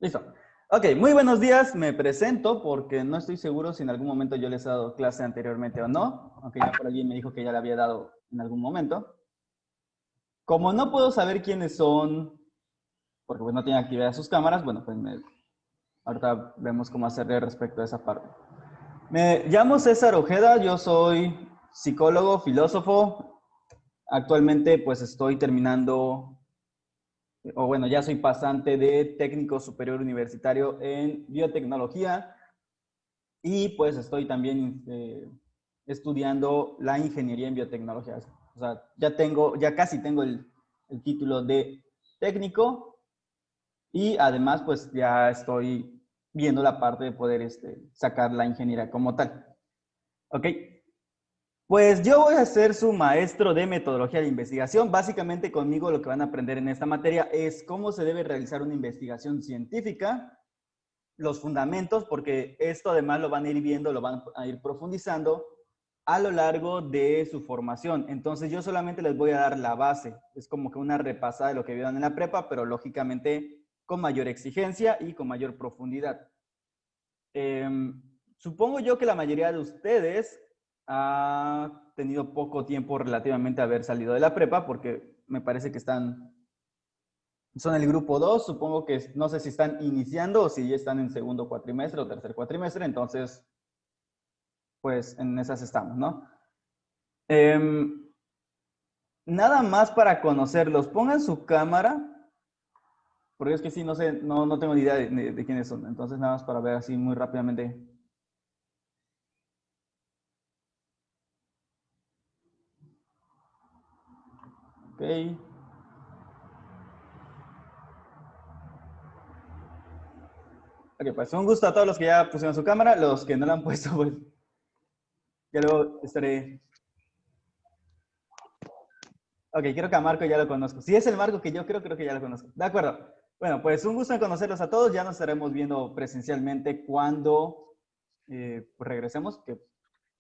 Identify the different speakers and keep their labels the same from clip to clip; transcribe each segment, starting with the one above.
Speaker 1: Listo. Ok, muy buenos días. Me presento porque no estoy seguro si en algún momento yo les he dado clase anteriormente o no, aunque ya por allí me dijo que ya la había dado en algún momento. Como no puedo saber quiénes son, porque pues no tienen actividad sus cámaras, bueno, pues ahorita vemos cómo hacerle respecto a esa parte. Me llamo César Ojeda, yo soy psicólogo, filósofo. Actualmente pues estoy terminando, o bueno, ya soy pasante de técnico superior universitario en biotecnología. Y pues estoy también estudiando la ingeniería en biotecnología. O sea, ya casi tengo el título de técnico y además pues ya estoy viendo la parte de poder sacar la ingeniería como tal. ¿Ok? Pues yo voy a ser su maestro de metodología de investigación. Básicamente conmigo lo que van a aprender en esta materia es cómo se debe realizar una investigación científica, los fundamentos, porque esto además lo van a ir viendo, lo van a ir profundizando a lo largo de su formación. Entonces yo solamente les voy a dar la base. Es como que una repasada de lo que vieron en la prepa, pero lógicamente con mayor exigencia y con mayor profundidad. Eh, Supongo yo que la mayoría de ustedes ha tenido poco tiempo relativamente a haber salido de la prepa, porque me parece que son el grupo 2, supongo que no sé si están iniciando o si ya están en segundo cuatrimestre o tercer cuatrimestre, entonces, pues en esas estamos, ¿no? Nada más para conocerlos, pongan su cámara, porque es que sí, no sé, no tengo ni idea de quiénes son, entonces nada más para ver así muy rápidamente. Ok. Ok, pues un gusto a todos los que ya pusieron su cámara, los que no la han puesto, pues ya luego estaré. Ok, creo que a Marco ya lo conozco. Si es el Marco que yo creo que ya lo conozco. De acuerdo. Bueno, pues un gusto en conocerlos a todos. Ya nos estaremos viendo presencialmente cuando pues regresemos, que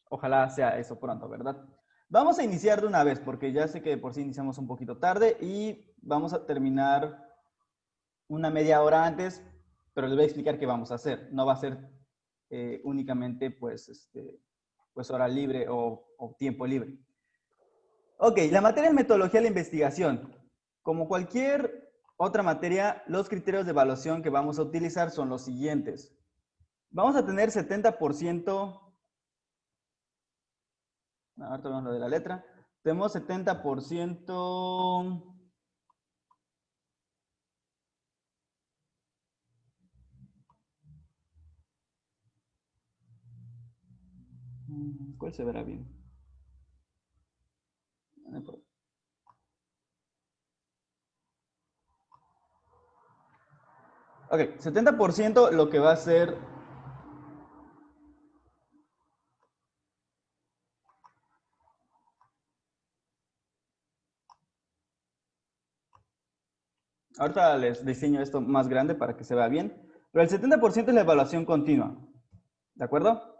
Speaker 1: ojalá sea eso pronto, ¿verdad? Vamos a iniciar de una vez, porque ya sé que por sí iniciamos un poquito tarde y vamos a terminar una media hora antes, pero les voy a explicar qué vamos a hacer. No va a ser únicamente pues hora libre o tiempo libre. Ok, la materia es metodología de la investigación. Como cualquier otra materia, los criterios de evaluación que vamos a utilizar son los siguientes. Vamos a tener 70%, ahorita vemos lo de la letra, tenemos 70%, ¿cuál se verá bien? Ok, 70% lo que va a ser. Ahorita les diseño esto más grande para que se vea bien, pero el 70% es la evaluación continua, ¿de acuerdo?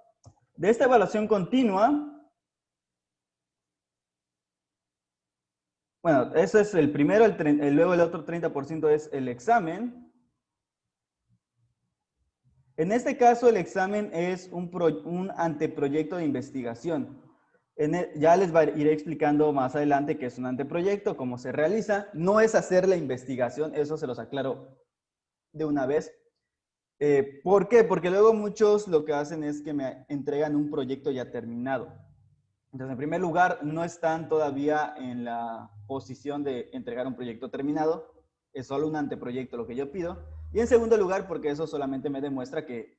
Speaker 1: De esta evaluación continua, bueno, eso es el primero, luego el otro 30% es el examen. En este caso, el examen es un anteproyecto de investigación. Ya les iré explicando más adelante qué es un anteproyecto, cómo se realiza. No es hacer la investigación, eso se los aclaro de una vez. ¿Por qué? Porque luego muchos lo que hacen es que me entregan un proyecto ya terminado. Entonces, en primer lugar, no están todavía en la posición de entregar un proyecto terminado, es solo un anteproyecto lo que yo pido. Y en segundo lugar, porque eso solamente me demuestra que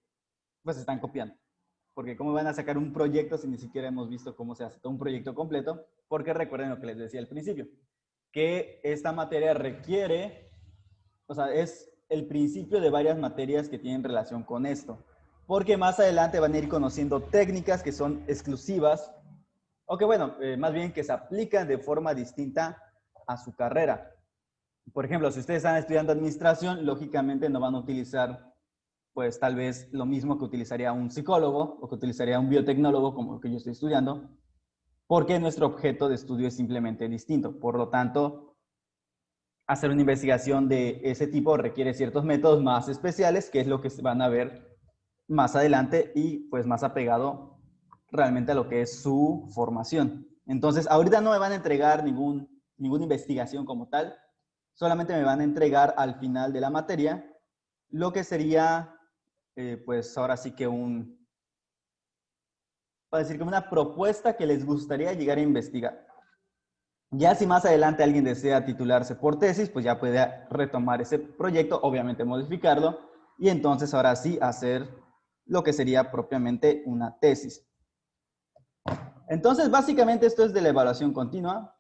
Speaker 1: pues están copiando. Porque cómo van a sacar un proyecto si ni siquiera hemos visto cómo se hace todo un proyecto completo, porque recuerden lo que les decía al principio, que esta materia requiere, o sea, es el principio de varias materias que tienen relación con esto. Porque más adelante van a ir conociendo técnicas que son exclusivas o que bueno, más bien que se aplican de forma distinta a su carrera. Por ejemplo, si ustedes están estudiando administración, lógicamente no van a utilizar pues tal vez lo mismo que utilizaría un psicólogo o que utilizaría un biotecnólogo como el que yo estoy estudiando, porque nuestro objeto de estudio es simplemente distinto. Por lo tanto, hacer una investigación de ese tipo requiere ciertos métodos más especiales, que es lo que van a ver más adelante y pues más apegado realmente a lo que es su formación. Entonces, ahorita no me van a entregar ninguna investigación como tal, solamente me van a entregar al final de la materia lo que sería, pues ahora sí que para decir que una propuesta que les gustaría llegar a investigar. Ya si más adelante alguien desea titularse por tesis, pues ya puede retomar ese proyecto, obviamente modificarlo, y entonces ahora sí hacer lo que sería propiamente una tesis. Entonces, básicamente esto es de la evaluación continua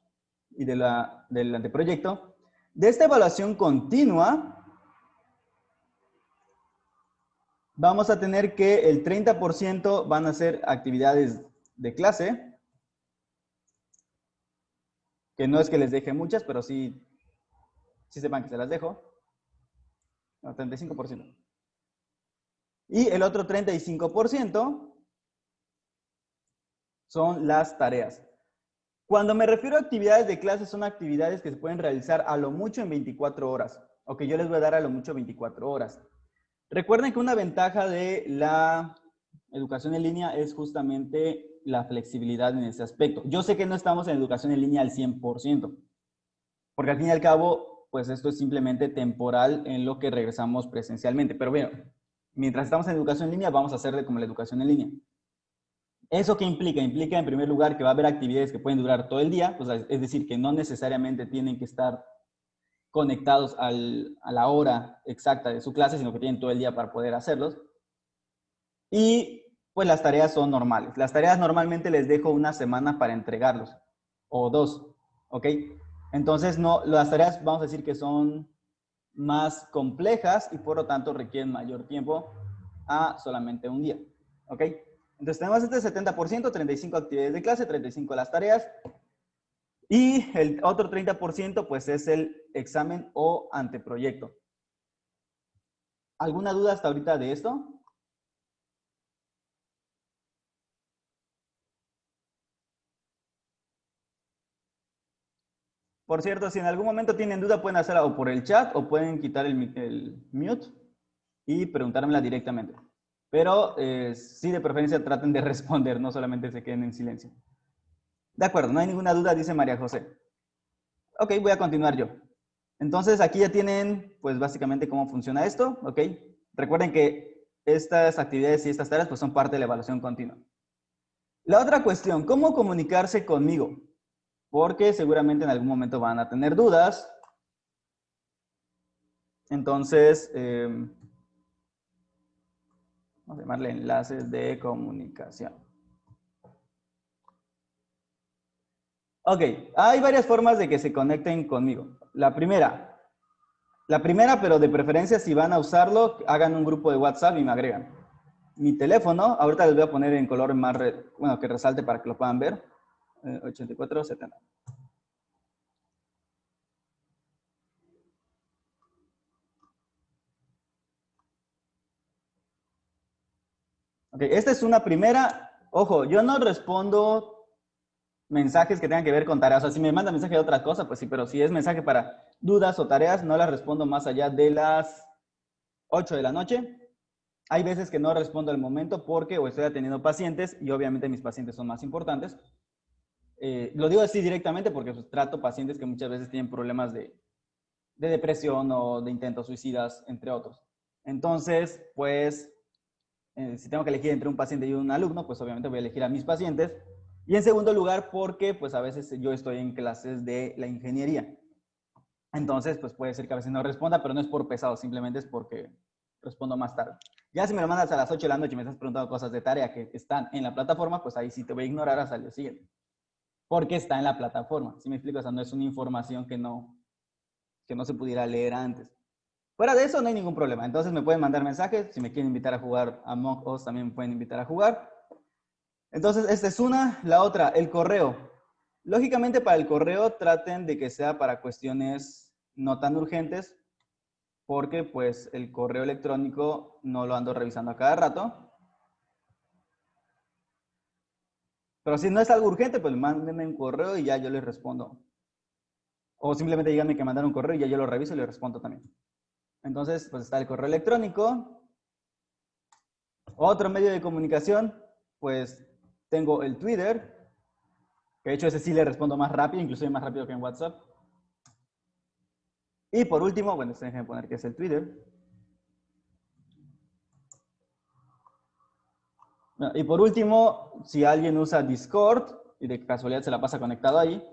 Speaker 1: y del anteproyecto. De esta evaluación continua, vamos a tener que el 30% van a ser actividades de clase, que no es que les deje muchas, pero sí sepan que se las dejo. No, 35%. Y el otro 35% son las tareas. Cuando me refiero a actividades de clase, son actividades que se pueden realizar a lo mucho en 24 horas, o que yo les voy a dar a lo mucho 24 horas. Recuerden que una ventaja de la educación en línea es justamente la flexibilidad en ese aspecto. Yo sé que no estamos en educación en línea al 100%, porque al fin y al cabo, pues esto es simplemente temporal en lo que regresamos presencialmente. Pero bueno, mientras estamos en educación en línea, vamos a hacerle como la educación en línea. ¿Eso qué implica? Implica, en primer lugar, que va a haber actividades que pueden durar todo el día, pues, es decir, que no necesariamente tienen que estar conectados a la hora exacta de su clase, sino que tienen todo el día para poder hacerlos. Y pues las tareas son normales. Las tareas normalmente les dejo una semana para entregarlos, o 2, ¿ok? Entonces, no, las tareas vamos a decir que son más complejas y por lo tanto requieren mayor tiempo a solamente un día, ¿ok? Entonces tenemos este 70%, 35 actividades de clase, 35 las tareas, y el otro 30% pues es el examen o anteproyecto. ¿Alguna duda hasta ahorita de esto? Por cierto, si en algún momento tienen duda, pueden hacerla o por el chat o pueden quitar el mute y preguntármela directamente. Pero sí, de preferencia traten de responder, no solamente se queden en silencio. De acuerdo, no hay ninguna duda, dice María José. Ok, voy a continuar yo. Entonces, aquí ya tienen, pues, básicamente cómo funciona esto, ¿ok? Recuerden que estas actividades y estas tareas, pues, son parte de la evaluación continua. La otra cuestión, ¿cómo comunicarse conmigo? Porque seguramente en algún momento van a tener dudas. Entonces, vamos a llamarle enlaces de comunicación. Ok, hay varias formas de que se conecten conmigo. La primera, pero de preferencia si van a usarlo, hagan un grupo de WhatsApp y me agregan. Mi teléfono, ahorita les voy a poner en color más, bueno, que resalte para que lo puedan ver. 8470. Ok, esta es una primera. Ojo, yo no respondo mensajes que tengan que ver con tareas. O sea, si me mandan mensaje de otra cosa, pues sí, pero si es mensaje para dudas o tareas, no las respondo más allá de las 8 de la noche. Hay veces que no respondo al momento porque o estoy atendiendo pacientes y obviamente mis pacientes son más importantes. Lo digo así directamente porque pues, trato pacientes que muchas veces tienen problemas de depresión o de intentos suicidas, entre otros. Entonces, pues, si tengo que elegir entre un paciente y un alumno, pues obviamente voy a elegir a mis pacientes. Y en segundo lugar, porque pues a veces yo estoy en clases de la ingeniería. Entonces, pues puede ser que a veces no responda, pero no es por pesado, simplemente es porque respondo más tarde. Ya si me lo mandas a las 8 de la noche y me estás preguntando cosas de tarea que están en la plataforma, pues ahí sí te voy a ignorar hasta el día siguiente. Porque está en la plataforma. ¿Sí me explico? O sea, no es una información que no se pudiera leer antes. Fuera de eso, no hay ningún problema. Entonces me pueden mandar mensajes. Si me quieren invitar a jugar a Among Us, también me pueden invitar a jugar. Entonces, esta es una. La otra, el correo. Lógicamente, para el correo, traten de que sea para cuestiones no tan urgentes, porque pues el correo electrónico no lo ando revisando a cada rato. Pero si no es algo urgente, pues mándenme un correo y ya yo les respondo O simplemente díganme que mandaron un correo y ya yo lo reviso y le respondo también. Entonces, pues está el correo electrónico. Otro medio de comunicación, pues tengo el Twitter, que de hecho ese sí le respondo más rápido, inclusive más rápido que en WhatsApp. Y por último, bueno, déjenme poner que es el Twitter. Y por último, si alguien usa Discord y de casualidad se la pasa conectado ahí,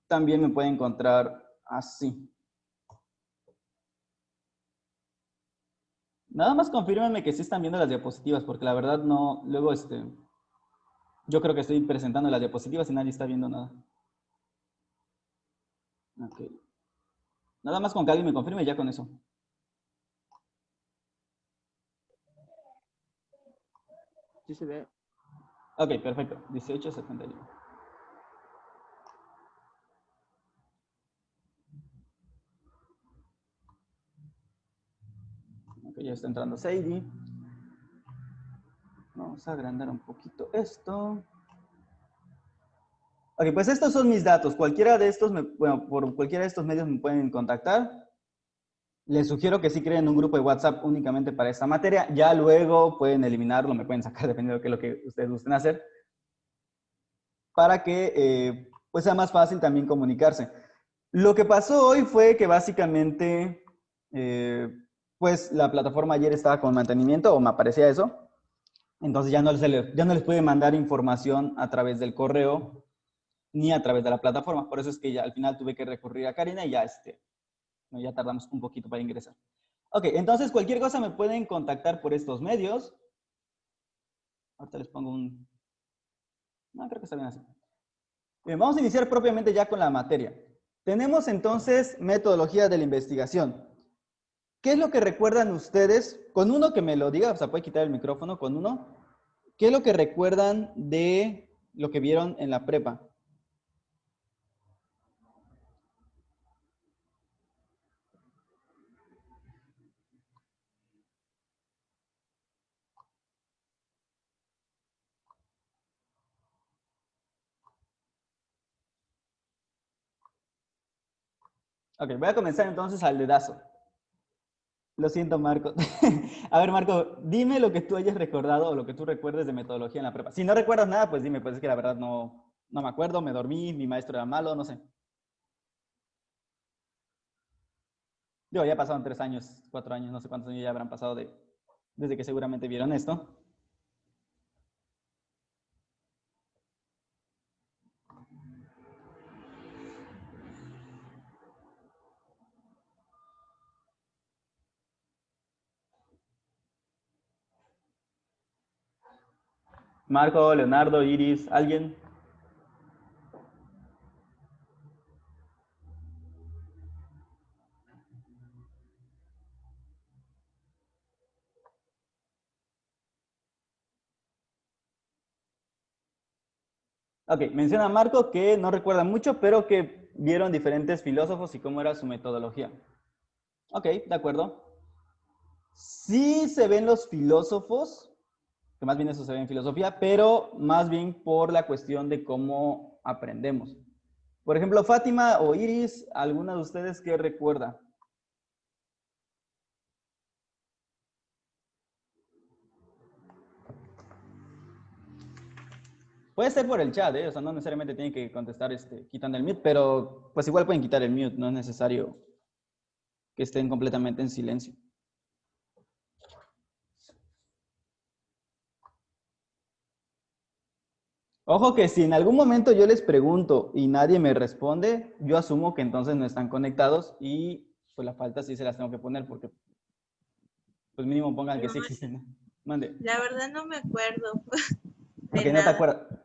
Speaker 1: también me puede encontrar así. Nada más confírmenme que sí están viendo las diapositivas, porque la verdad no, luego yo creo que estoy presentando las diapositivas y nadie está viendo nada. Ok. Nada más con que alguien me confirme ya con eso.
Speaker 2: Sí se ve.
Speaker 1: Ok, perfecto. 1871. Ok, ya está entrando Sadie. Vamos a agrandar un poquito esto. Ok, pues estos son mis datos. Cualquiera de estos, bueno, por cualquiera de estos medios me pueden contactar. Les sugiero que sí creen un grupo de WhatsApp únicamente para esta materia. Ya luego pueden eliminarlo, me pueden sacar dependiendo de qué es lo que ustedes gusten hacer, para que pues sea más fácil también comunicarse. Lo que pasó hoy fue que básicamente, pues la plataforma ayer estaba con mantenimiento, o me aparecía eso. Entonces ya no les puede mandar información a través del correo ni a través de la plataforma. Por eso es que ya al final tuve que recurrir a Karina y ya, ya tardamos un poquito para ingresar. Ok, entonces cualquier cosa me pueden contactar por estos medios. Ahorita les pongo un... No, creo que está bien así. Bien, vamos a iniciar propiamente ya con la materia. Tenemos entonces metodología de la investigación. ¿Qué es lo que recuerdan ustedes? Con uno que me lo diga, o sea, puede quitar el micrófono con uno. ¿Qué es lo que recuerdan de lo que vieron en la prepa? Ok, voy a comenzar entonces al dedazo. Lo siento, Marco. A ver, Marco, dime lo que tú hayas recordado o lo que tú recuerdes de metodología en la prepa. Si no recuerdas nada, pues dime, pues es que la verdad no me acuerdo, me dormí, mi maestro era malo, no sé. Digo, ya pasaron 3 años, 4 años, no sé cuántos años ya habrán pasado desde que seguramente vieron esto. Marco, Leonardo, Iris, ¿alguien? Ok, menciona Marco que no recuerda mucho, pero que vieron diferentes filósofos y cómo era su metodología. Ok, de acuerdo. Sí se ven los filósofos, que más bien eso se ve en filosofía, pero más bien por la cuestión de cómo aprendemos. Por ejemplo, Fátima o Iris, ¿alguna de ustedes qué recuerda? Puede ser por el chat, ¿eh? O sea, no necesariamente tienen que contestar quitando el mute, pero pues igual pueden quitar el mute, no es necesario que estén completamente en silencio. Ojo que si en algún momento yo les pregunto y nadie me responde, yo asumo que entonces no están conectados y pues la falta sí se las tengo que poner porque pues mínimo pongan que sí existen, ¿no? Mande.
Speaker 3: La verdad no me acuerdo de
Speaker 1: Ok, no te
Speaker 3: nada.
Speaker 1: acuerdas.
Speaker 3: No.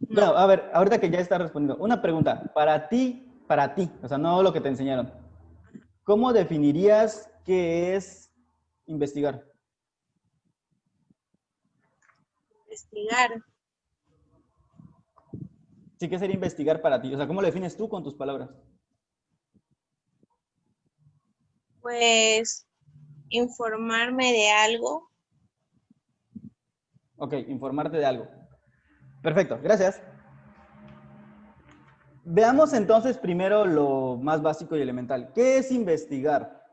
Speaker 1: Bueno, a ver, ahorita que ya está respondiendo, una pregunta. Para ti, o sea, no lo que te enseñaron. ¿Cómo definirías qué es investigar?
Speaker 3: Investigar.
Speaker 1: Sí, ¿qué sería investigar para ti? O sea, ¿cómo lo defines tú con tus palabras?
Speaker 3: Pues informarme de algo.
Speaker 1: Ok, informarte de algo. Perfecto, gracias. Veamos entonces primero lo más básico y elemental. ¿Qué es investigar?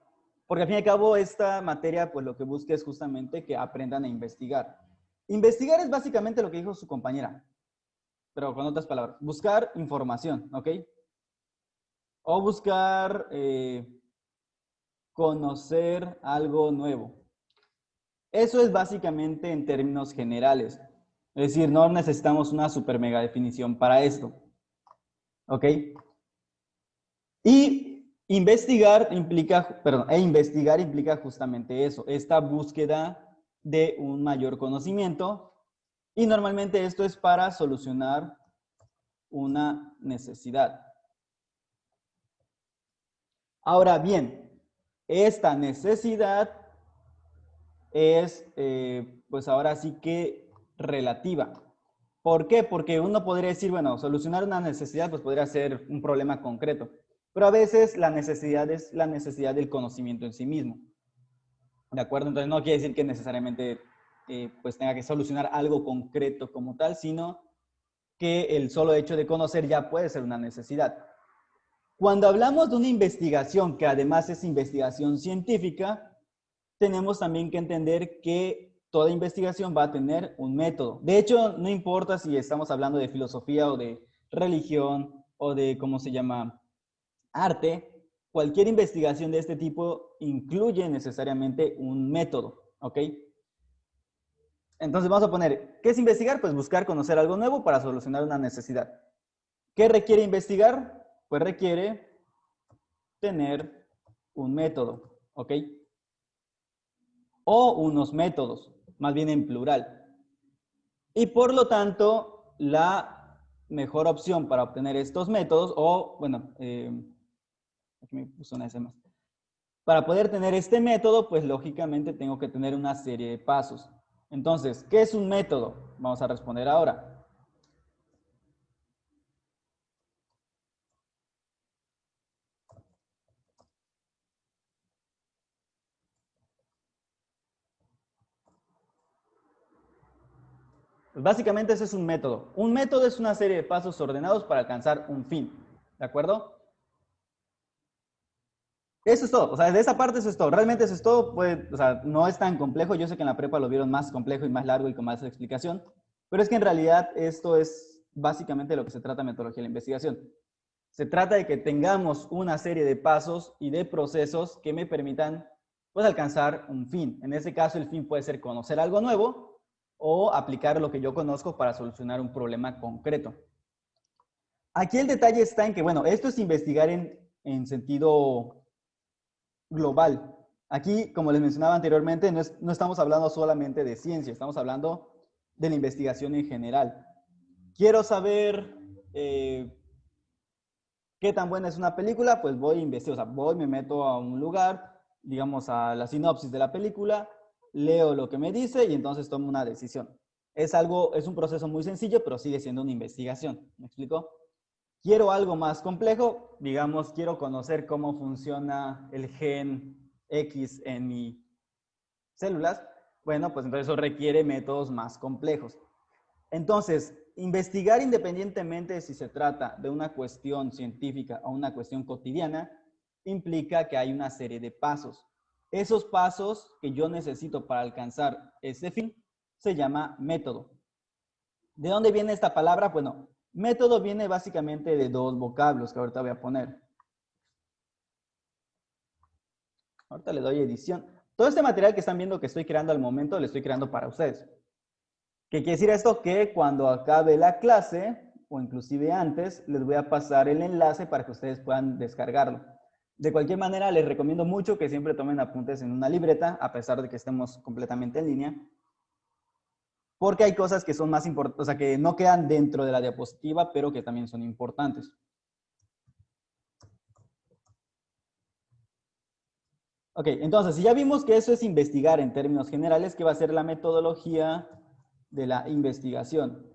Speaker 1: Porque al fin y al cabo esta materia pues lo que busca es justamente que aprendan a investigar. Investigar es básicamente lo que dijo su compañera, pero con otras palabras. Buscar información, ¿ok? O buscar conocer algo nuevo. Eso es básicamente en términos generales. Es decir, no necesitamos una super mega definición para esto. ¿Ok? Y investigar implica, perdón, investigar implica justamente eso, esta búsqueda de un mayor conocimiento, y normalmente esto es para solucionar una necesidad. Ahora bien, esta necesidad es, pues ahora sí que relativa. ¿Por qué? Porque uno podría decir, bueno, solucionar una necesidad pues podría ser un problema concreto, pero a veces la necesidad es la necesidad del conocimiento en sí mismo. ¿De acuerdo? Entonces no quiere decir que necesariamente pues tenga que solucionar algo concreto como tal, sino que el solo hecho de conocer ya puede ser una necesidad. Cuando hablamos de una investigación, que además es investigación científica, tenemos también que entender que toda investigación va a tener un método. De hecho, no importa si estamos hablando de filosofía o de religión o de, ¿cómo se llama?, arte. Cualquier investigación de este tipo incluye necesariamente un método, ¿ok? Entonces vamos a poner, ¿qué es investigar? Pues buscar conocer algo nuevo para solucionar una necesidad. ¿Qué requiere investigar? Pues requiere tener un método, ¿ok? O unos métodos, más bien en plural. Y por lo tanto, la mejor opción para obtener estos métodos, o bueno, aquí me puso una S más. Para poder tener este método, pues lógicamente tengo que tener una serie de pasos. Entonces, ¿qué es un método? Vamos a responder ahora. Pues básicamente ese es un método. Un método es una serie de pasos ordenados para alcanzar un fin. ¿De acuerdo? Eso es todo. O sea, de esa parte eso es todo. Realmente eso es todo. Pues, o sea, no es tan complejo. Yo sé que en la prepa lo vieron más complejo y más largo y con más explicación. Pero es que en realidad esto es básicamente lo que se trata de metodología de la investigación. Se trata de que tengamos una serie de pasos y de procesos que me permitan pues, alcanzar un fin. En este caso, el fin puede ser conocer algo nuevo o aplicar lo que yo conozco para solucionar un problema concreto. Aquí el detalle está en que, bueno, esto es investigar en sentido global. Aquí, como les mencionaba anteriormente, no estamos hablando solamente de ciencia, estamos hablando de la investigación en general. Quiero saber qué tan buena es una película, pues voy a investigar, o sea, voy, me meto a un lugar, digamos a la sinopsis de la película, leo lo que me dice y entonces tomo una decisión. Es un proceso muy sencillo, pero sigue siendo una investigación. ¿Me explico? Quiero algo más complejo, digamos, quiero conocer cómo funciona el gen X en mis células. Bueno, pues entonces eso requiere métodos más complejos. Entonces, investigar independientemente de si se trata de una cuestión científica o una cuestión cotidiana, implica que hay una serie de pasos. Esos pasos que yo necesito para alcanzar ese fin se llama método. ¿De dónde viene esta palabra? Bueno, método viene básicamente de dos vocablos que ahorita voy a poner. Ahorita le doy edición. Todo este material que están viendo que estoy creando al momento, lo estoy creando para ustedes. ¿Qué quiere decir esto? Que cuando acabe la clase, o inclusive antes, les voy a pasar el enlace para que ustedes puedan descargarlo. De cualquier manera, les recomiendo mucho que siempre tomen apuntes en una libreta, a pesar de que estemos completamente en línea, porque hay cosas que son más importantes, o sea, que no quedan dentro de la diapositiva, pero que también son importantes. Ok, entonces, si ya vimos que eso es investigar en términos generales, ¿qué va a ser la metodología de la investigación?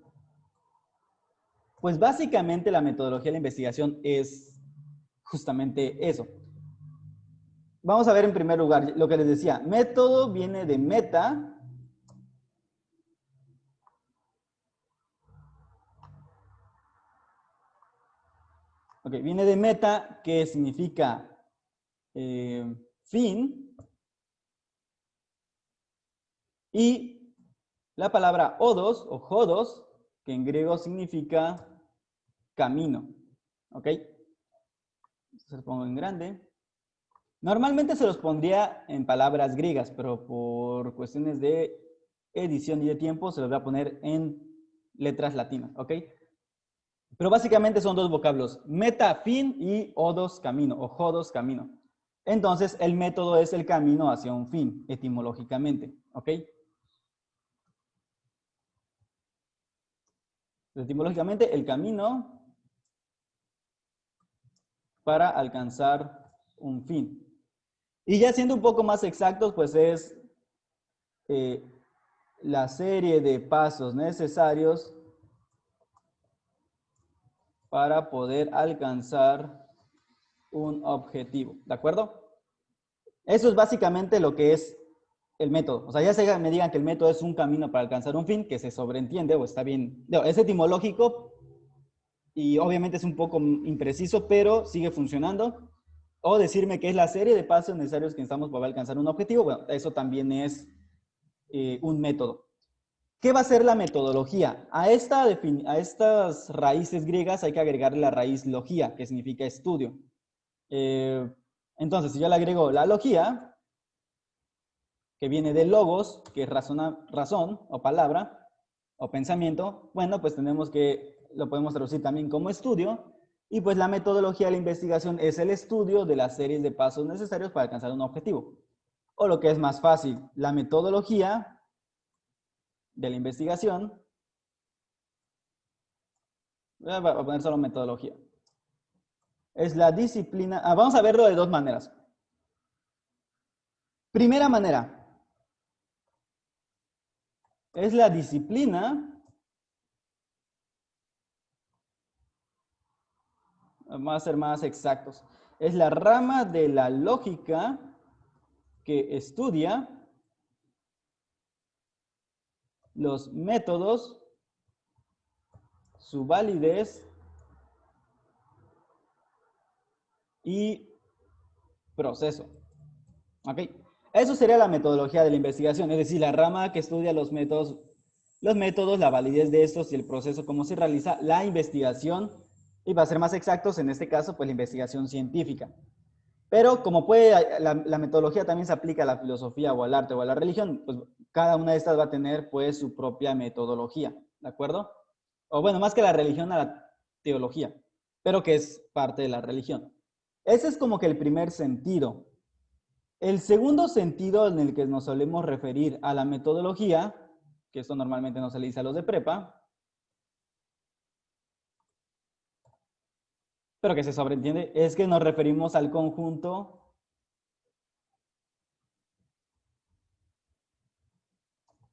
Speaker 1: Pues básicamente la metodología de la investigación es justamente eso. Vamos a ver en primer lugar lo que les decía. Método viene de meta. Ok, viene de meta, que significa fin. Y la palabra odos o jodos, que en griego significa camino. ¿Ok? Se los pongo en grande. Normalmente se los pondría en palabras griegas, pero por cuestiones de edición y de tiempo se los voy a poner en letras latinas. ¿Ok? Pero básicamente son dos vocablos, meta, fin, y odos, camino, o jodos, camino. Entonces, el método es el camino hacia un fin, etimológicamente. ¿Ok? Etimológicamente, el camino para alcanzar un fin. Y ya siendo un poco más exactos, pues es la serie de pasos necesarios para poder alcanzar un objetivo. ¿De acuerdo? Eso es básicamente lo que es el método. O sea, ya sea me digan que el método es un camino para alcanzar un fin, que se sobreentiende o está bien. No, es etimológico y obviamente es un poco impreciso, pero sigue funcionando. O decirme que es la serie de pasos necesarios que necesitamos para alcanzar un objetivo. Bueno, eso también es un método. ¿Qué va a ser la metodología? A estas raíces griegas hay que agregarle la raíz logía, que significa estudio. Entonces, si yo le agrego la logía, que viene de logos, que es razón o palabra o pensamiento, bueno, pues tenemos que, lo podemos traducir también como estudio, y pues la metodología de la investigación es el estudio de las series de pasos necesarios para alcanzar un objetivo. O lo que es más fácil, la metodología de la investigación, voy a poner solo metodología, es la disciplina, vamos a verlo de dos maneras. Primera manera, es la disciplina, vamos a ser más exactos, es la rama de la lógica que estudia los métodos, su validez y proceso. ¿Ok? Eso sería la metodología de la investigación, es decir, la rama que estudia los métodos, la validez de estos y el proceso, cómo se realiza la investigación, y para ser más exactos, en este caso, pues la investigación científica. Pero como la metodología también se aplica a la filosofía o al arte o a la religión, pues cada una de estas va a tener pues su propia metodología, ¿de acuerdo? O bueno, más que la religión, a la teología, pero que es parte de la religión. Ese es como que el primer sentido. El segundo sentido en el que nos solemos referir a la metodología, que esto normalmente no se le dice a los de prepa, pero que se sobreentiende, es que nos referimos al conjunto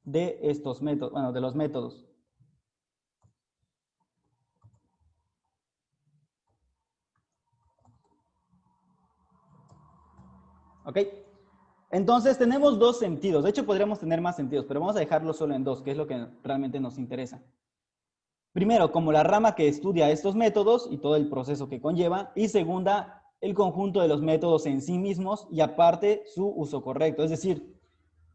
Speaker 1: de estos métodos, bueno, de los métodos. ¿Ok? Entonces tenemos dos sentidos. De hecho, podríamos tener más sentidos, pero vamos a dejarlo solo en dos, que es lo que realmente nos interesa. Primero, como la rama que estudia estos métodos y todo el proceso que conlleva. Y segunda, el conjunto de los métodos en sí mismos y aparte su uso correcto. Es decir,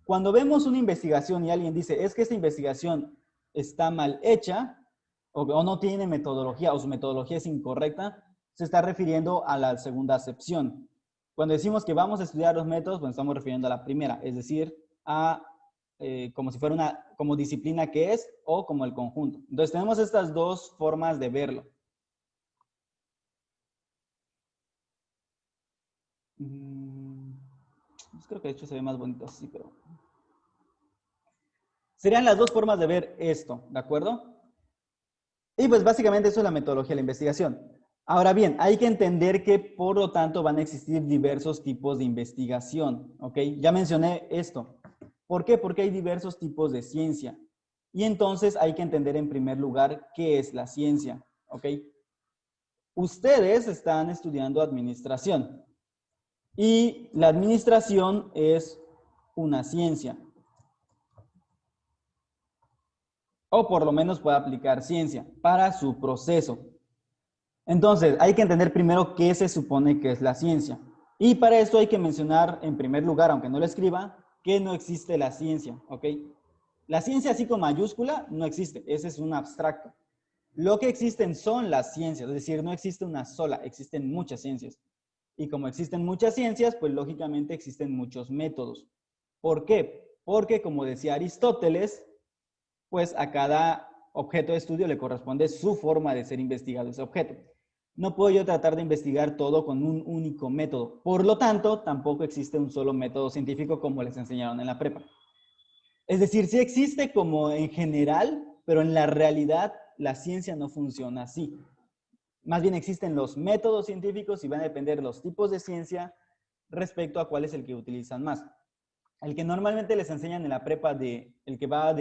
Speaker 1: cuando vemos una investigación y alguien dice, es que esta investigación está mal hecha o no tiene metodología o su metodología es incorrecta, se está refiriendo a la segunda acepción. Cuando decimos que vamos a estudiar los métodos, pues estamos refiriendo a la primera, es decir, a como si fuera como disciplina que es o como el conjunto. Entonces tenemos estas dos formas de verlo. Pues creo que de hecho se ve más bonito así, pero... Serían las dos formas de ver esto, ¿de acuerdo? Y pues básicamente eso es la metodología de la investigación. Ahora bien, hay que entender que por lo tanto van a existir diversos tipos de investigación, ¿ok? Ya mencioné esto. ¿Por qué? Porque hay diversos tipos de ciencia. Y entonces hay que entender en primer lugar qué es la ciencia, ¿ok? Ustedes están estudiando administración y la administración es una ciencia. O por lo menos puede aplicar ciencia para su proceso. Entonces, hay que entender primero qué se supone que es la ciencia. Y para eso hay que mencionar, en primer lugar, aunque no lo escriba, que no existe la ciencia, ¿ok? La ciencia así con mayúscula no existe, ese es un abstracto. Lo que existen son las ciencias, es decir, no existe una sola, existen muchas ciencias. Y como existen muchas ciencias, pues lógicamente existen muchos métodos. ¿Por qué? Porque, como decía Aristóteles, pues a cada objeto de estudio le corresponde su forma de ser investigado ese objeto. No puedo yo tratar de investigar todo con un único método. Por lo tanto, tampoco existe un solo método científico como les enseñaron en la prepa. Es decir, sí existe como en general, pero en la realidad la ciencia no funciona así. Más bien existen los métodos científicos y van a depender los tipos de ciencia respecto a cuál es el que utilizan más. El que normalmente les enseñan en la prepa, el que va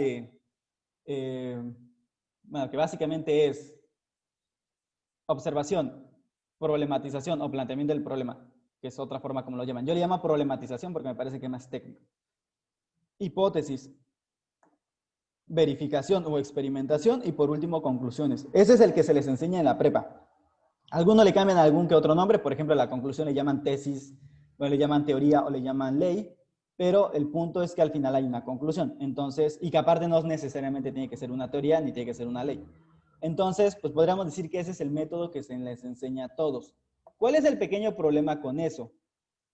Speaker 1: bueno, que básicamente es observación, problematización o planteamiento del problema, que es otra forma como lo llaman. Yo le llamo problematización porque me parece que es más técnico. Hipótesis, verificación o experimentación y por último conclusiones. Ese es el que se les enseña en la prepa. Algunos le cambian algún que otro nombre, por ejemplo, a la conclusión le llaman tesis, o le llaman teoría o le llaman ley, pero el punto es que al final hay una conclusión. Entonces, y que aparte no necesariamente tiene que ser una teoría ni tiene que ser una ley. Entonces, pues podríamos decir que ese es el método que se les enseña a todos. ¿Cuál es el pequeño problema con eso?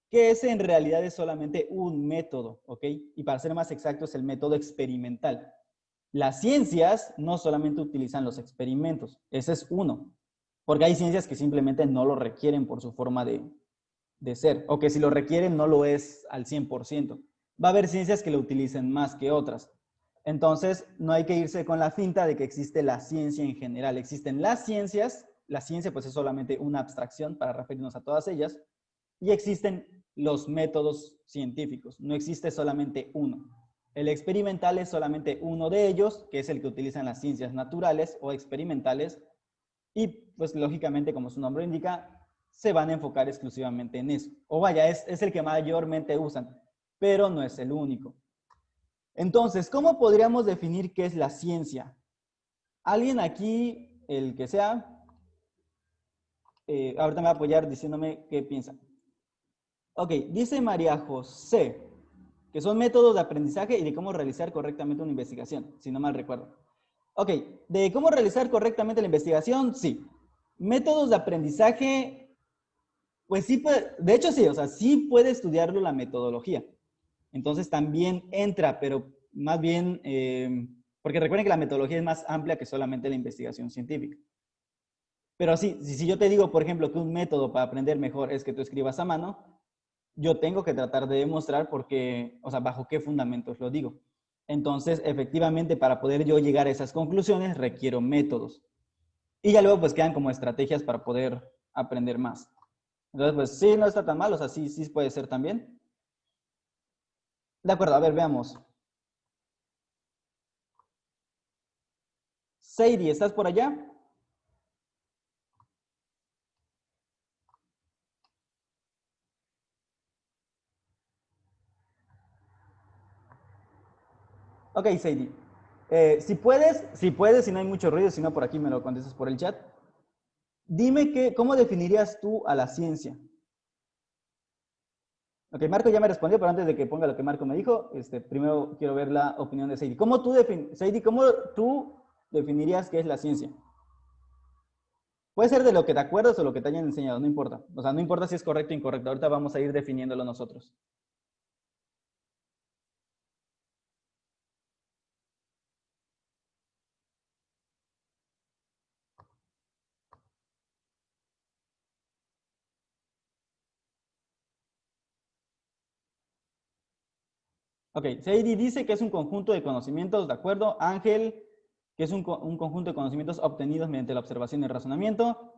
Speaker 1: Que ese en realidad es solamente un método, ¿ok? Y para ser más exacto es el método experimental. Las ciencias no solamente utilizan los experimentos, ese es uno, porque hay ciencias que simplemente no lo requieren por su forma de ser, o que si lo requieren no lo es al 100%. Va a haber ciencias que lo utilicen más que otras. Entonces, no hay que irse con la finta de que existe la ciencia en general. Existen las ciencias, la ciencia pues es solamente una abstracción para referirnos a todas ellas, y existen los métodos científicos. No existe solamente uno. El experimental es solamente uno de ellos, que es el que utilizan las ciencias naturales o experimentales, y pues lógicamente, como su nombre indica, se van a enfocar exclusivamente en eso. O vaya, es el que mayormente usan, pero no es el único. Entonces, ¿cómo podríamos definir qué es la ciencia? Alguien aquí, el que sea, ahorita me va a apoyar diciéndome qué piensa. Ok, dice María José, que son métodos de aprendizaje y de cómo realizar correctamente una investigación, si no mal recuerdo. Ok, de cómo realizar correctamente la investigación, sí. Métodos de aprendizaje, pues sí puede, de hecho sí, o sea, sí puede estudiarlo la metodología. Entonces también entra, pero más bien, porque recuerden que la metodología es más amplia que solamente la investigación científica. Pero sí, si yo te digo, por ejemplo, que un método para aprender mejor es que tú escribas a mano, yo tengo que tratar de demostrar por qué, o sea, bajo qué fundamentos lo digo. Entonces, efectivamente, para poder yo llegar a esas conclusiones, requiero métodos. Y ya luego, pues, quedan como estrategias para poder aprender más. Entonces, pues, sí, no está tan mal, o sea, sí, sí puede ser también. De acuerdo, a ver, veamos. Sadie, ¿estás por allá? Ok, Sadie. Si puedes, si no hay mucho ruido, si no, por aquí me lo contestas por el chat. Dime ¿cómo definirías tú a la ciencia? Ok, Marco ya me respondió, pero antes de que ponga lo que Marco me dijo, primero quiero ver la opinión de Sadie. Sadie, ¿cómo tú definirías qué es la ciencia? Puede ser de lo que te acuerdas o lo que te hayan enseñado, no importa. O sea, no importa si es correcto o incorrecto. Ahorita vamos a ir definiéndolo nosotros. Ok, Sadie dice que es un conjunto de conocimientos, ¿de acuerdo? Ángel, que es un conjunto de conocimientos obtenidos mediante la observación y el razonamiento.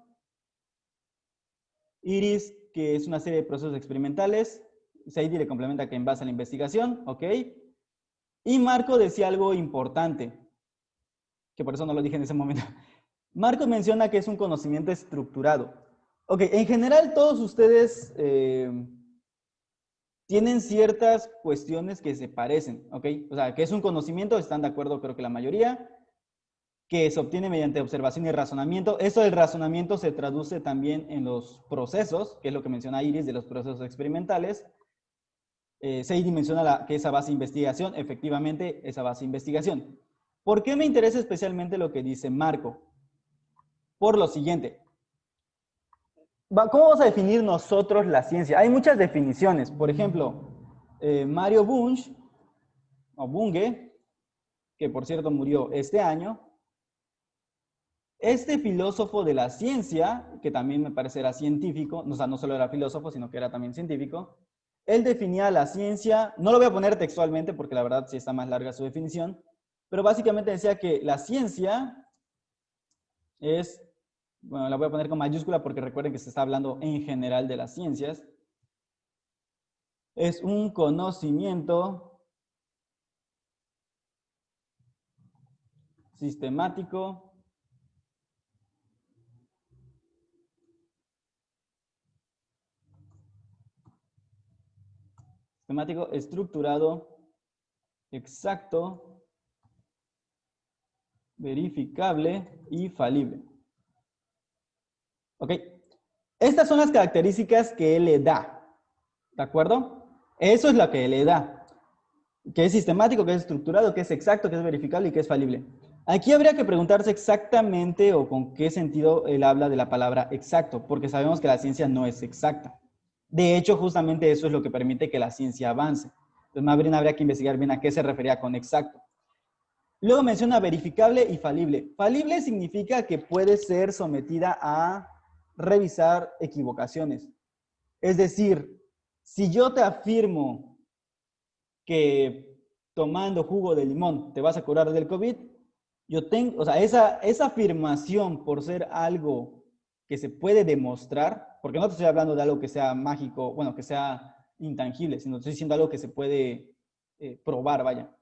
Speaker 1: Iris, que es una serie de procesos experimentales. Sadie le complementa que en base a la investigación, ¿ok? Y Marco decía algo importante, que por eso no lo dije en ese momento. Marco menciona que es un conocimiento estructurado. Ok, en general todos ustedes tienen ciertas cuestiones que se parecen, ¿ok? O sea, que es un conocimiento, están de acuerdo creo que la mayoría. que se obtiene mediante observación y razonamiento. Eso del razonamiento se traduce también en los procesos, que es lo que menciona Iris de los procesos experimentales. Seidi menciona que esa base de investigación, efectivamente, esa base de investigación. ¿Por qué me interesa especialmente lo que dice Marco? Por lo siguiente. ¿Cómo vamos a definir nosotros la ciencia? Hay muchas definiciones. Por ejemplo, Mario Bunge, o Bunge, que por cierto murió este año, este filósofo de la ciencia, que también me parece era científico, o sea, no solo era filósofo, sino que era también científico, él definía la ciencia, no lo voy a poner textualmente porque la verdad sí está más larga su definición, pero básicamente decía que la ciencia es, bueno, la voy a poner con mayúscula porque recuerden que se está hablando en general de las ciencias, es un conocimiento sistemático, estructurado, exacto, verificable y falible. ¿Ok? Estas son las características que él le da. ¿De acuerdo? Eso es lo que él le da. Que es sistemático, que es estructurado, que es exacto, que es verificable y que es falible. Aquí habría que preguntarse exactamente o con qué sentido él habla de la palabra exacto, porque sabemos que la ciencia no es exacta. De hecho, justamente eso es lo que permite que la ciencia avance. Entonces, más bien habría que investigar bien a qué se refería con exacto. Luego menciona verificable y falible. Falible significa que puede ser sometida a revisar equivocaciones. Es decir, si yo te afirmo que tomando jugo de limón te vas a curar del COVID, yo tengo, o sea, esa afirmación por ser algo que se puede demostrar, porque no te estoy hablando de algo que sea mágico, bueno, que sea intangible, sino estoy diciendo algo que se puede probar, vaya.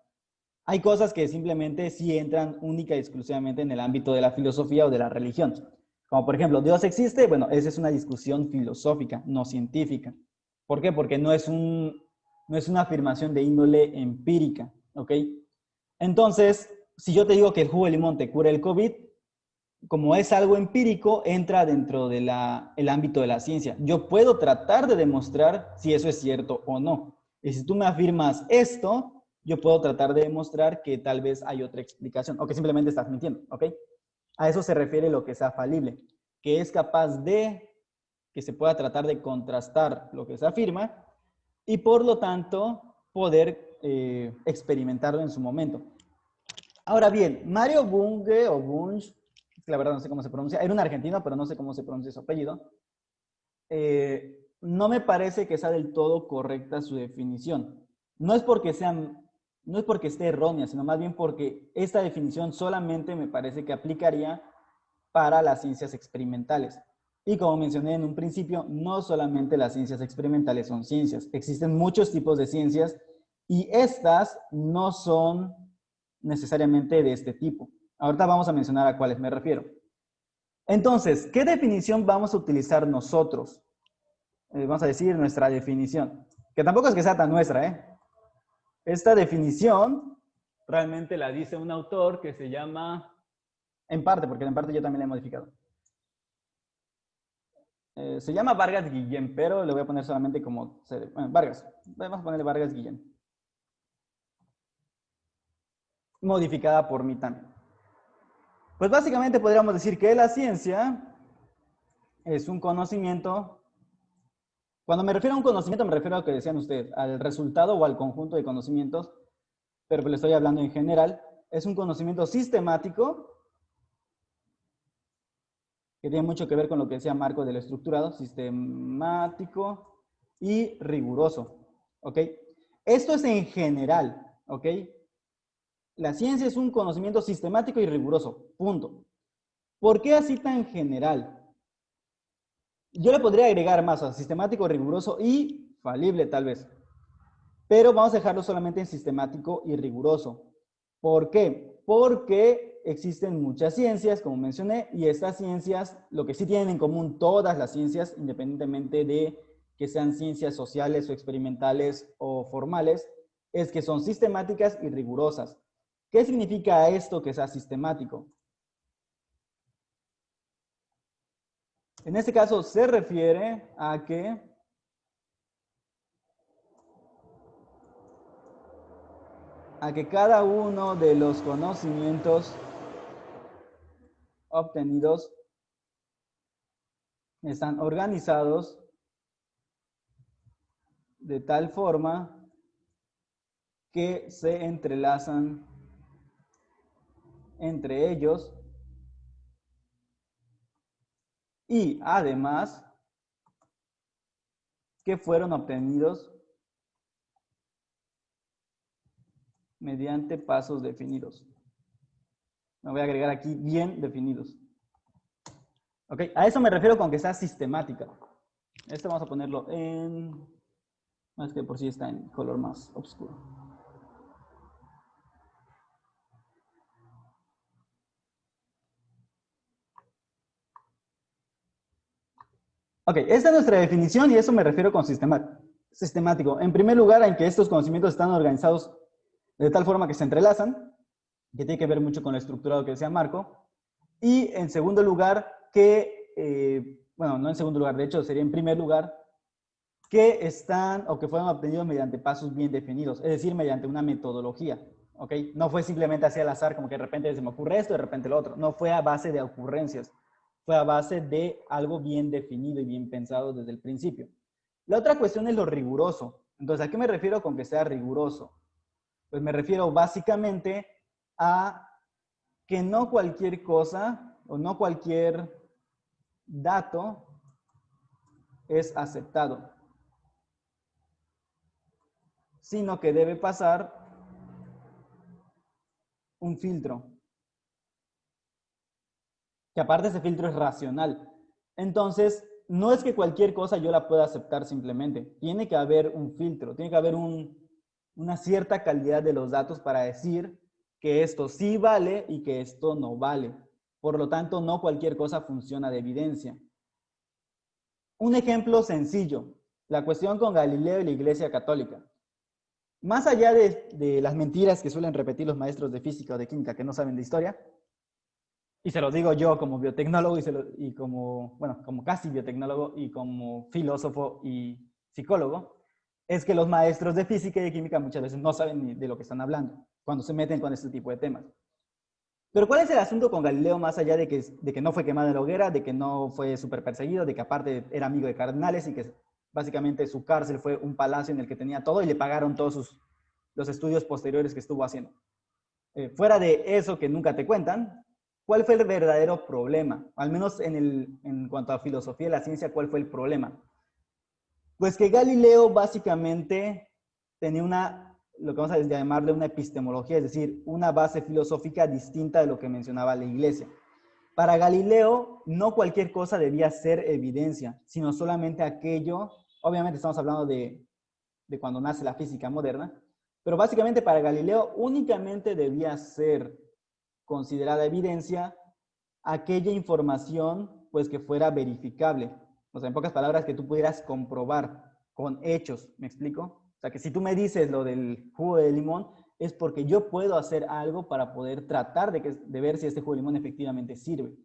Speaker 1: Hay cosas que simplemente sí entran única y exclusivamente en el ámbito de la filosofía o de la religión. Como por ejemplo, ¿Dios existe? Bueno, esa es una discusión filosófica, no científica. ¿Por qué? Porque no es una afirmación de índole empírica, ¿ok? Entonces, si yo te digo que el jugo de limón te cura el COVID, como es algo empírico, entra dentro del ámbito de la ciencia. Yo puedo tratar de demostrar si eso es cierto o no. Y si tú me afirmas esto, yo puedo tratar de demostrar que tal vez hay otra explicación o que simplemente estás mintiendo, ¿ok? A eso se refiere lo que sea falible, que es capaz de que se pueda tratar de contrastar lo que se afirma y por lo tanto poder experimentarlo en su momento. Ahora bien, Mario Bunge o Bunge, la verdad no sé cómo se pronuncia, era un argentino, pero no sé cómo se pronuncia su apellido. No me parece que sea del todo correcta su definición. No es porque esté errónea, sino más bien porque esta definición solamente me parece que aplicaría para las ciencias experimentales. Y como mencioné en un principio, no solamente las ciencias experimentales son ciencias. Existen muchos tipos de ciencias y estas no son necesariamente de este tipo. Ahorita vamos a mencionar a cuáles me refiero. Entonces, ¿qué definición vamos a utilizar nosotros? Vamos a decir nuestra definición, que tampoco es que sea tan nuestra, ¿eh? Esta definición realmente la dice un autor que se llama, en parte, porque en parte yo también la he modificado. Se llama Vargas Guillén, pero le voy a poner solamente como, bueno, Vargas, vamos a ponerle Vargas Guillén. Modificada por mí también. Pues básicamente podríamos decir que la ciencia es un conocimiento. Cuando me refiero a un conocimiento, me refiero a lo que decían ustedes, al resultado o al conjunto de conocimientos, pero le estoy hablando en general. Es un conocimiento sistemático, que tiene mucho que ver con lo que decía Marco del estructurado, sistemático y riguroso, ¿ok? Esto es en general, ¿ok? La ciencia es un conocimiento sistemático y riguroso, punto. ¿Por qué así tan general? Yo le podría agregar más a sistemático, riguroso y falible tal vez. Pero vamos a dejarlo solamente en sistemático y riguroso. ¿Por qué? Porque existen muchas ciencias, como mencioné, y estas ciencias, lo que sí tienen en común todas las ciencias, independientemente de que sean ciencias sociales o experimentales o formales, es que son sistemáticas y rigurosas. ¿Qué significa esto que sea sistemático? En este caso se refiere a que cada uno de los conocimientos obtenidos están organizados de tal forma que se entrelazan entre ellos y además que fueron obtenidos mediante pasos definidos. Me voy a agregar aquí bien definidos. Ok, a eso me refiero con que sea sistemática. Esto vamos a ponerlo en... Más que por sí está en color más oscuro. Ok, esta es nuestra definición y a eso me refiero con sistemático. En primer lugar, en que estos conocimientos están organizados de tal forma que se entrelazan, que tiene que ver mucho con lo estructurado que decía Marco. Y en segundo lugar, bueno, no en segundo lugar, de hecho sería en primer lugar, que están o que fueron obtenidos mediante pasos bien definidos, es decir, mediante una metodología. ¿Ok? No fue simplemente así al azar, como que de repente se me ocurre esto, de repente lo otro. No fue a base de ocurrencias, fue a base de algo bien definido y bien pensado desde el principio. La otra cuestión es lo riguroso. Entonces, ¿a qué me refiero con que sea riguroso? Pues me refiero básicamente a que no cualquier cosa o no cualquier dato es aceptado, sino que debe pasar un filtro. Que aparte ese filtro es racional. Entonces, no es que cualquier cosa yo la pueda aceptar simplemente. Tiene que haber un filtro, tiene que haber una cierta calidad de los datos para decir que esto sí vale y que esto no vale. Por lo tanto, no cualquier cosa funciona de evidencia. Un ejemplo sencillo, la cuestión con Galileo y la Iglesia Católica. Más allá de las mentiras que suelen repetir los maestros de física o de química que no saben de historia, y se lo digo yo como biotecnólogo y como, bueno, como casi biotecnólogo y como filósofo y psicólogo, es que los maestros de física y de química muchas veces no saben ni de lo que están hablando cuando se meten con este tipo de temas. Pero ¿cuál es el asunto con Galileo más allá de que no fue quemado en la hoguera, de que no fue súper perseguido, de que aparte era amigo de cardenales y que básicamente su cárcel fue un palacio en el que tenía todo y le pagaron todos los estudios posteriores que estuvo haciendo? Fuera de eso que nunca te cuentan, ¿cuál fue el verdadero problema? Al menos en cuanto a filosofía de la ciencia, ¿cuál fue el problema? Pues que Galileo básicamente tenía lo que vamos a llamarle una epistemología, es decir, una base filosófica distinta de lo que mencionaba la Iglesia. Para Galileo, no cualquier cosa debía ser evidencia, sino solamente aquello, obviamente estamos hablando de cuando nace la física moderna, pero básicamente para Galileo únicamente debía ser considerada evidencia aquella información pues que fuera verificable. O sea, en pocas palabras, que tú pudieras comprobar con hechos, ¿me explico? O sea, que si tú me dices lo del jugo de limón, es porque yo puedo hacer algo para poder tratar de ver si este jugo de limón efectivamente sirve.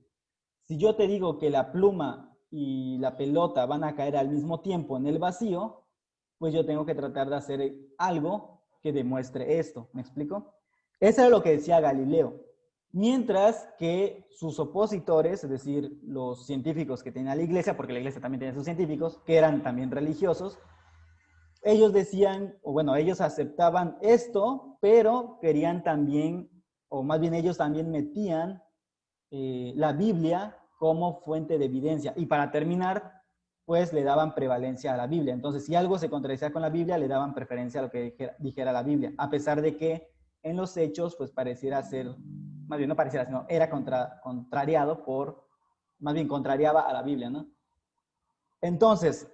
Speaker 1: Si yo te digo que la pluma y la pelota van a caer al mismo tiempo en el vacío, pues yo tengo que tratar de hacer algo que demuestre esto, ¿me explico? Eso era lo que decía Galileo. Mientras que sus opositores, es decir, los científicos que tenía la Iglesia, porque la Iglesia también tiene sus científicos, que eran también religiosos, ellos decían, o bueno, ellos aceptaban esto, pero querían también, o más bien ellos también metían la Biblia como fuente de evidencia. Y para terminar, pues le daban prevalencia a la Biblia. Entonces, si algo se contradecía con la Biblia, le daban preferencia a lo que dijera la Biblia, a pesar de que en los hechos, pues pareciera ser, más bien no pareciera, sino era contrariado por, más bien contrariaba a la Biblia, ¿no? Entonces,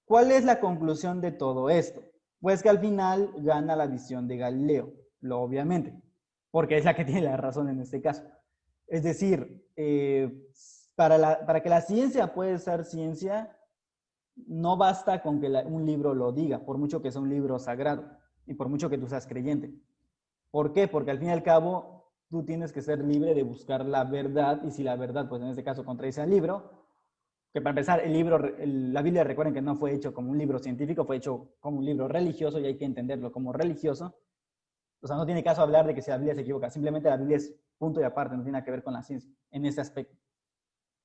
Speaker 1: ¿cuál es la conclusión de todo esto? Pues que al final gana la visión de Galileo, lo obviamente, porque es la que tiene la razón en este caso. Es decir, para que la ciencia pueda ser ciencia, no basta con que un libro lo diga, por mucho que sea un libro sagrado y por mucho que tú seas creyente. ¿Por qué? Porque al fin y al cabo, tú tienes que ser libre de buscar la verdad, y si la verdad, pues en este caso, contradice al libro, que para empezar, la Biblia, recuerden que no fue hecho como un libro científico, fue hecho como un libro religioso y hay que entenderlo como religioso. O sea, no tiene caso hablar de que si la Biblia se equivoca, simplemente la Biblia es punto y aparte, no tiene nada que ver con la ciencia en ese aspecto.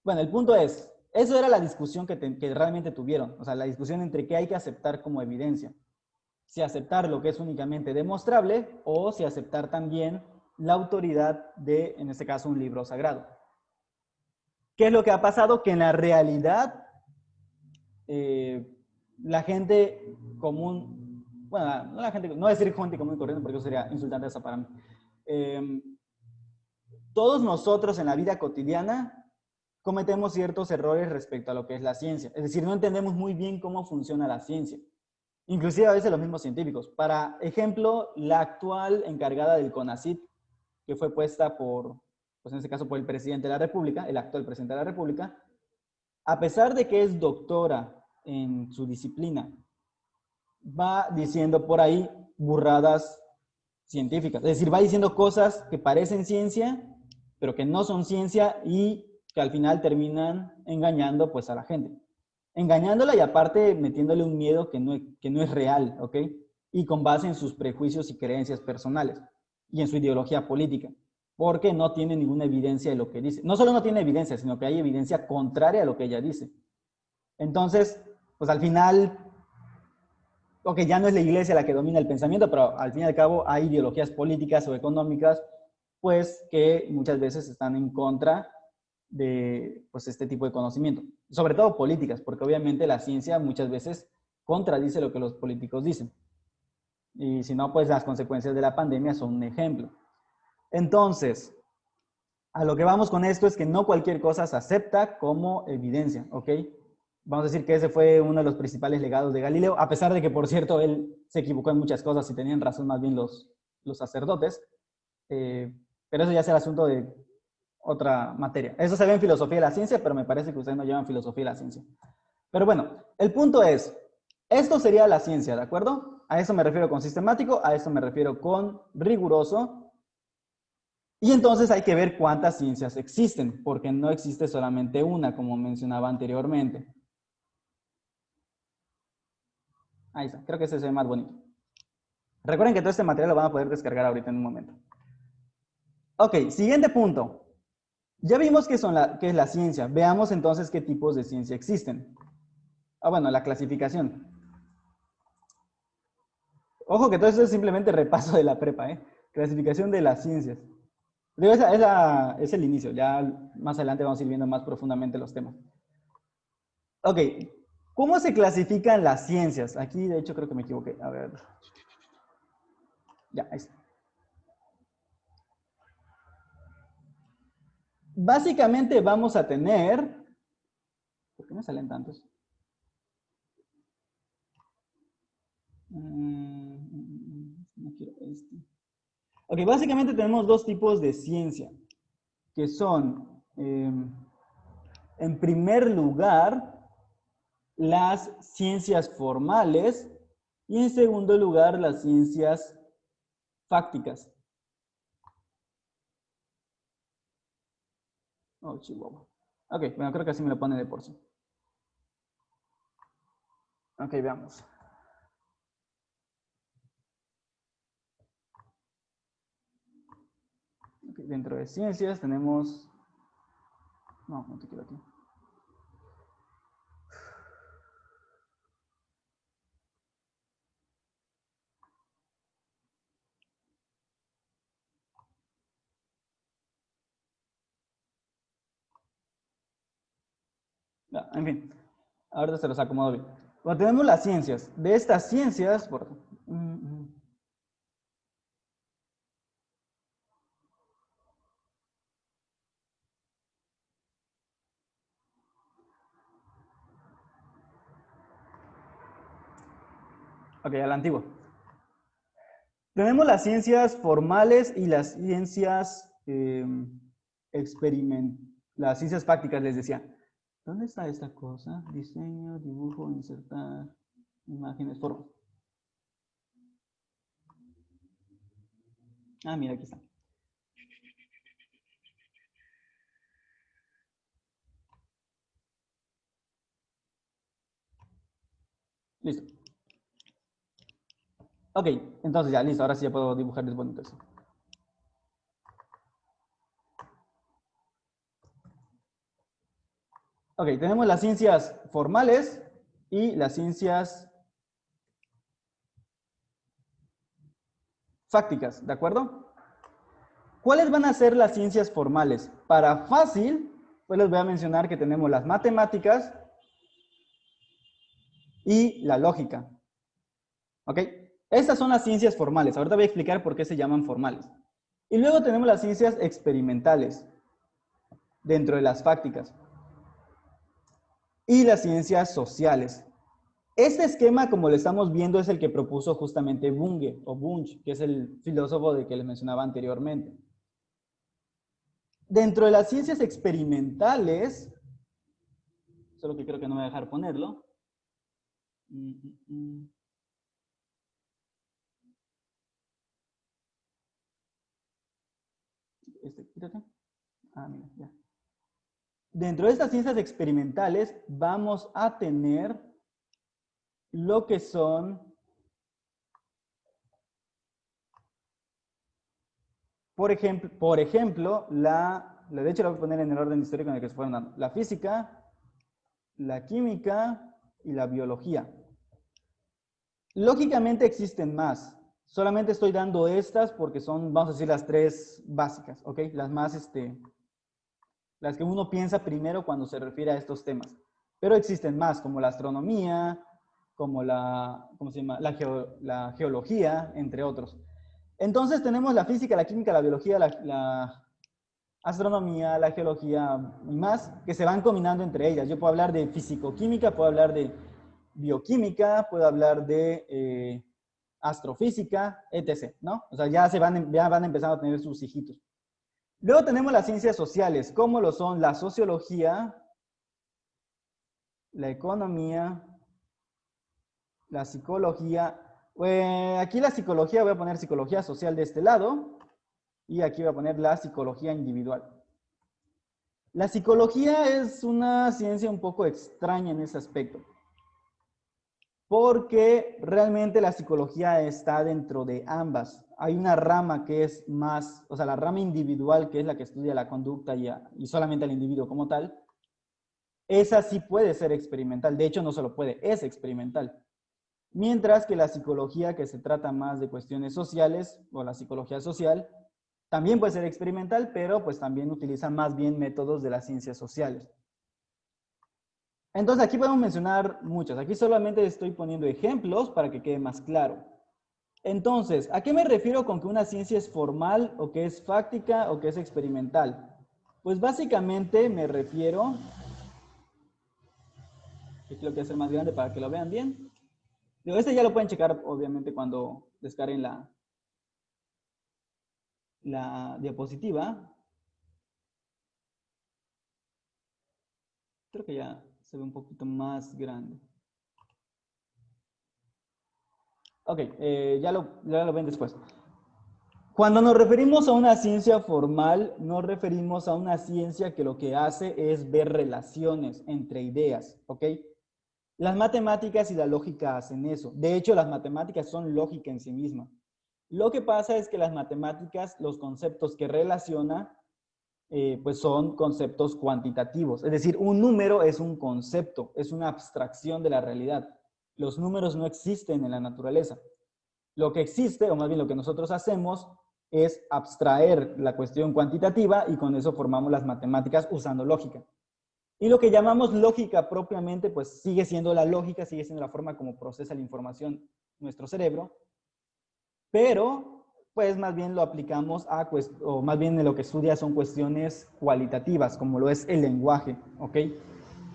Speaker 1: Bueno, el punto es, eso era la discusión que realmente tuvieron, o sea, la discusión entre qué hay que aceptar como evidencia. Si aceptar lo que es únicamente demostrable o si aceptar también la autoridad de, en este caso, un libro sagrado. ¿Qué es lo que ha pasado? Que en la realidad la gente común, bueno, no la gente, no voy a decir gente común y corriente porque eso sería insultante hasta para mí. Todos nosotros en la vida cotidiana cometemos ciertos errores respecto a lo que es la ciencia. Es decir, no entendemos muy bien cómo funciona la ciencia. Inclusive a veces los mismos científicos. Para ejemplo, la actual encargada del CONACYT, que fue puesta por, pues en este caso por el presidente de la República, el actual presidente de la República, a pesar de que es doctora en su disciplina, va diciendo por ahí burradas científicas. Es decir, va diciendo cosas que parecen ciencia, pero que no son ciencia y que al final terminan engañando pues a la gente. Engañándola y aparte metiéndole un miedo que no es real, ¿ok? Y con base en sus prejuicios y creencias personales y en su ideología política, porque no tiene ninguna evidencia de lo que dice. No solo no tiene evidencia, sino que hay evidencia contraria a lo que ella dice. Entonces, pues al final, ok, ya no es la iglesia la que domina el pensamiento, pero al fin y al cabo hay ideologías políticas o económicas, pues que muchas veces están en contra de pues, este tipo de conocimiento. Sobre todo políticas, porque obviamente la ciencia muchas veces contradice lo que los políticos dicen. Y si no, pues las consecuencias de la pandemia son un ejemplo. Entonces, a lo que vamos con esto es que no cualquier cosa se acepta como evidencia, ¿ok? Vamos a decir que ese fue uno de los principales legados de Galileo, a pesar de que, por cierto, él se equivocó en muchas cosas y tenían razón más bien los sacerdotes. Pero eso ya es el asunto de otra materia. Eso se ve en filosofía de la ciencia, pero me parece que ustedes no llevan filosofía de la ciencia. Pero bueno, el punto es, esto sería la ciencia, ¿de acuerdo? A eso me refiero con sistemático, a eso me refiero con riguroso. Y entonces hay que ver cuántas ciencias existen, porque no existe solamente una, como mencionaba anteriormente. Ahí está, creo que ese se ve más bonito. Recuerden que todo este material lo van a poder descargar ahorita en un momento. Ok, siguiente punto. Ya vimos qué es la ciencia. Veamos entonces qué tipos de ciencia existen. Bueno, la clasificación. Ojo que todo eso es simplemente repaso de la prepa, ¿eh? Clasificación de las ciencias. Digo, es el inicio. Ya más adelante vamos a ir viendo más profundamente los temas. Ok, ¿cómo se clasifican las ciencias? Aquí, de hecho, creo que me equivoqué. A ver. Ya, ahí está. Básicamente vamos a tener... ¿Por qué me salen tantos? No quiero este. Ok, básicamente tenemos dos tipos de ciencia, que son, en primer lugar, las ciencias formales y en segundo lugar, las ciencias fácticas. Oh, chihuahua. Ok, bueno, creo que así me lo pone de por sí. Ok, veamos. Okay, dentro de ciencias tenemos... No, no te quiero aquí. No, en fin, ahorita se los acomodo bien. Bueno, tenemos las ciencias. De estas ciencias... Ok, a la antigua. Tenemos las ciencias formales y las ciencias las ciencias prácticas, les decía. ¿Dónde está esta cosa? Diseño, dibujo, insertar, imágenes, formas. Ah, mira, aquí está. Ok, entonces ya, listo. Ahora sí ya puedo dibujarles bonito eso. Ok, tenemos las ciencias formales y las ciencias fácticas, ¿de acuerdo? ¿Cuáles van a ser las ciencias formales? Para fácil, pues les voy a mencionar que tenemos las matemáticas y la lógica. ¿Ok? Estas son las ciencias formales. Ahorita voy a explicar por qué se llaman formales. Y luego tenemos las ciencias experimentales dentro de las fácticas. Y las ciencias sociales. Este esquema, como lo estamos viendo, es el que propuso justamente Bunge o Bunge, que es el filósofo de que les mencionaba anteriormente. Dentro de las ciencias experimentales, solo que creo que no me va a dejar ponerlo. Quítate. Ah, mira, ya. Dentro de estas ciencias experimentales vamos a tener lo que son, por ejemplo, de hecho la voy a poner en el orden histórico en el que se fueron dando, la física, la química y la biología. Lógicamente existen más. Solamente estoy dando estas porque son, vamos a decir, las tres básicas, ¿ok? Las más, las que uno piensa primero cuando se refiere a estos temas. Pero existen más, como la astronomía, como ¿cómo se llama? La geología, entre otros. Entonces tenemos la física, la química, la biología, la astronomía, la geología y más, que se van combinando entre ellas. Yo puedo hablar de físico-química, puedo hablar de bioquímica, puedo hablar de astrofísica, etc., ¿no? O sea, ya van empezando a tener sus hijitos. Luego tenemos las ciencias sociales, como lo son la sociología, la economía, la psicología. Aquí la psicología, voy a poner psicología social de este lado, y aquí voy a poner la psicología individual. La psicología es una ciencia un poco extraña en ese aspecto, porque realmente la psicología está dentro de ambas. Hay una rama que es más, o sea, la rama individual, que es la que estudia la conducta y solamente al individuo como tal, esa sí puede ser experimental. De hecho, no solo puede, es experimental. Mientras que la psicología, que se trata más de cuestiones sociales, o la psicología social, también puede ser experimental, pero pues también utiliza más bien métodos de las ciencias sociales. Entonces aquí podemos mencionar muchos. Aquí solamente estoy poniendo ejemplos para que quede más claro. Entonces, ¿a qué me refiero con que una ciencia es formal o que es fáctica o que es experimental? Pues básicamente me refiero, aquí lo voy a hacer más grande para que lo vean bien. Este ya lo pueden checar obviamente cuando descarguen la diapositiva. Creo que ya se ve un poquito más grande. Ok, ya lo ven después. Cuando nos referimos a una ciencia formal, nos referimos a una ciencia que lo que hace es ver relaciones entre ideas, ¿ok? Las matemáticas y la lógica hacen eso. De hecho, las matemáticas son lógica en sí misma. Lo que pasa es que las matemáticas, los conceptos que relaciona, pues son conceptos cuantitativos. Es decir, un número es un concepto, es una abstracción de la realidad. Los números no existen en la naturaleza. Lo que existe, o más bien lo que nosotros hacemos, es abstraer la cuestión cuantitativa y con eso formamos las matemáticas usando lógica. Y lo que llamamos lógica propiamente, pues sigue siendo la lógica, sigue siendo la forma como procesa la información nuestro cerebro, pero pues más bien lo aplicamos o más bien lo que estudia son cuestiones cualitativas, como lo es el lenguaje, ¿ok?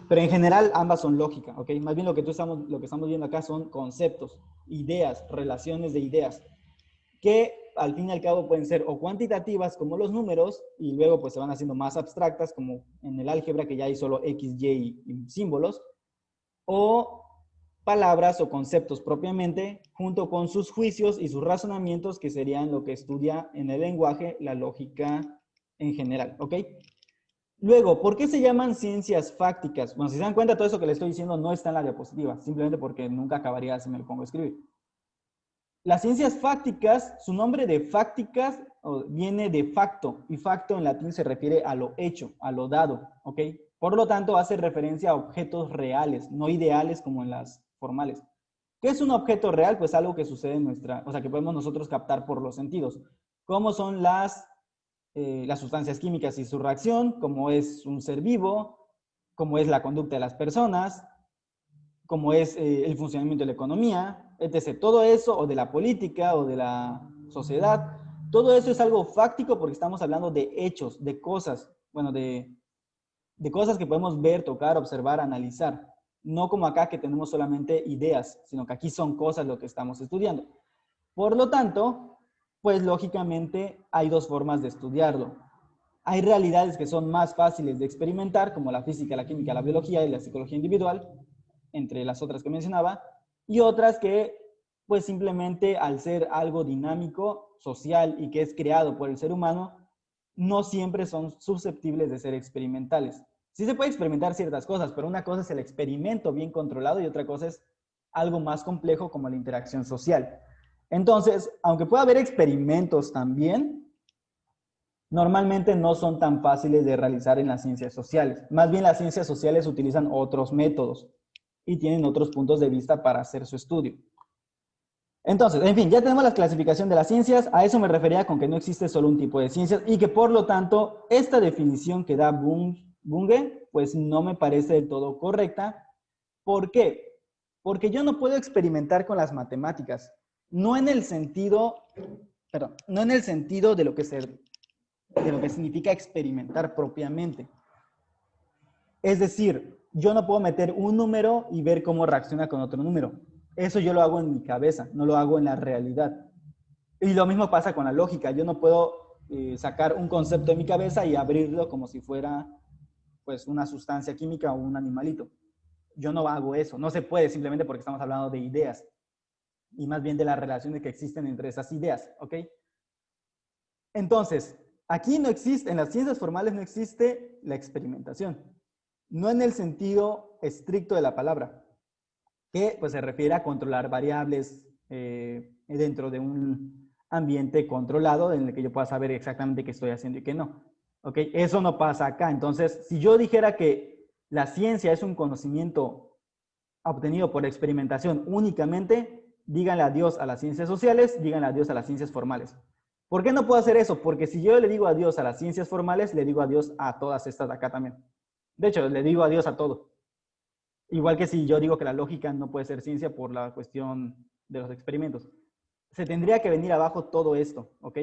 Speaker 1: Pero en general ambas son lógica, ¿ok? Más bien lo que estamos viendo acá son conceptos, ideas, relaciones de ideas, que al fin y al cabo pueden ser o cuantitativas como los números y luego pues se van haciendo más abstractas como en el álgebra que ya hay solo X, Y y símbolos, o palabras o conceptos propiamente junto con sus juicios y sus razonamientos que serían lo que estudia en el lenguaje la lógica en general, ¿ok? Luego, ¿por qué se llaman ciencias fácticas? Bueno, si se dan cuenta, todo eso que les estoy diciendo no está en la diapositiva, simplemente porque nunca acabaría si me lo pongo a escribir. Las ciencias fácticas, su nombre de fácticas viene de facto, y facto en latín se refiere a lo hecho, a lo dado, ¿ok? Por lo tanto, hace referencia a objetos reales, no ideales como en las formales. ¿Qué es un objeto real? Pues algo que sucede en o sea, que podemos nosotros captar por los sentidos. ¿Cómo son las sustancias químicas y su reacción? ¿Cómo es un ser vivo? ¿Cómo es la conducta de las personas? ¿Cómo es el funcionamiento de la economía? Etc. Todo eso, o de la política, o de la sociedad, todo eso es algo fáctico porque estamos hablando de hechos, de cosas, bueno, de cosas que podemos ver, tocar, observar, analizar. No como acá que tenemos solamente ideas, sino que aquí son cosas lo que estamos estudiando. Por lo tanto, pues lógicamente hay dos formas de estudiarlo. Hay realidades que son más fáciles de experimentar, como la física, la química, la biología y la psicología individual, entre las otras que mencionaba, y otras que, pues simplemente al ser algo dinámico, social y que es creado por el ser humano, no siempre son susceptibles de ser experimentales. Sí se puede experimentar ciertas cosas, pero una cosa es el experimento bien controlado y otra cosa es algo más complejo como la interacción social. Entonces, aunque pueda haber experimentos también, normalmente no son tan fáciles de realizar en las ciencias sociales. Más bien las ciencias sociales utilizan otros métodos y tienen otros puntos de vista para hacer su estudio. Entonces, en fin, ya tenemos la clasificación de las ciencias. A eso me refería con que no existe solo un tipo de ciencias y que por lo tanto esta definición que da Bunge, pues no me parece del todo correcta. ¿Por qué? Porque yo no puedo experimentar con las matemáticas. No en el sentido, perdón, no en el sentido de lo que significa experimentar propiamente. Es decir, yo no puedo meter un número y ver cómo reacciona con otro número. Eso yo lo hago en mi cabeza, no lo hago en la realidad. Y lo mismo pasa con la lógica. Yo no puedo sacar un concepto de mi cabeza y abrirlo como si fuera pues una sustancia química o un animalito. Yo no hago eso. No se puede simplemente porque estamos hablando de ideas y más bien de las relaciones que existen entre esas ideas, ¿ok? Entonces, aquí no existe, en las ciencias formales no existe la experimentación. No en el sentido estricto de la palabra, que pues se refiere a controlar variables dentro de un ambiente controlado en el que yo pueda saber exactamente qué estoy haciendo y qué no. ¿Ok? Eso no pasa acá. Entonces, si yo dijera que la ciencia es un conocimiento obtenido por experimentación únicamente, díganle adiós a las ciencias sociales, díganle adiós a las ciencias formales. ¿Por qué no puedo hacer eso? Porque si yo le digo adiós a las ciencias formales, le digo adiós a todas estas de acá también. De hecho, le digo adiós a todo. Igual que si yo digo que la lógica no puede ser ciencia por la cuestión de los experimentos. Se tendría que venir abajo todo esto, ¿ok?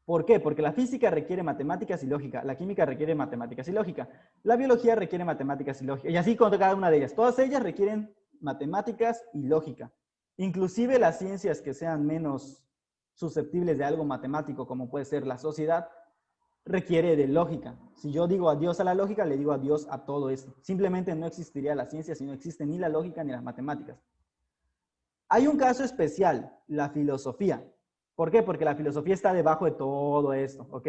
Speaker 1: ¿Por qué? Porque la física requiere matemáticas y lógica, la química requiere matemáticas y lógica, la biología requiere matemáticas y lógica, y así con cada una de ellas. Todas ellas requieren matemáticas y lógica. Inclusive las ciencias que sean menos susceptibles de algo matemático, como puede ser la sociedad, requiere de lógica. Si yo digo adiós a la lógica, le digo adiós a todo esto. Simplemente no existiría la ciencia si no existe ni la lógica ni las matemáticas. Hay un caso especial, la filosofía. ¿Por qué? Porque la filosofía está debajo de todo esto, ¿ok?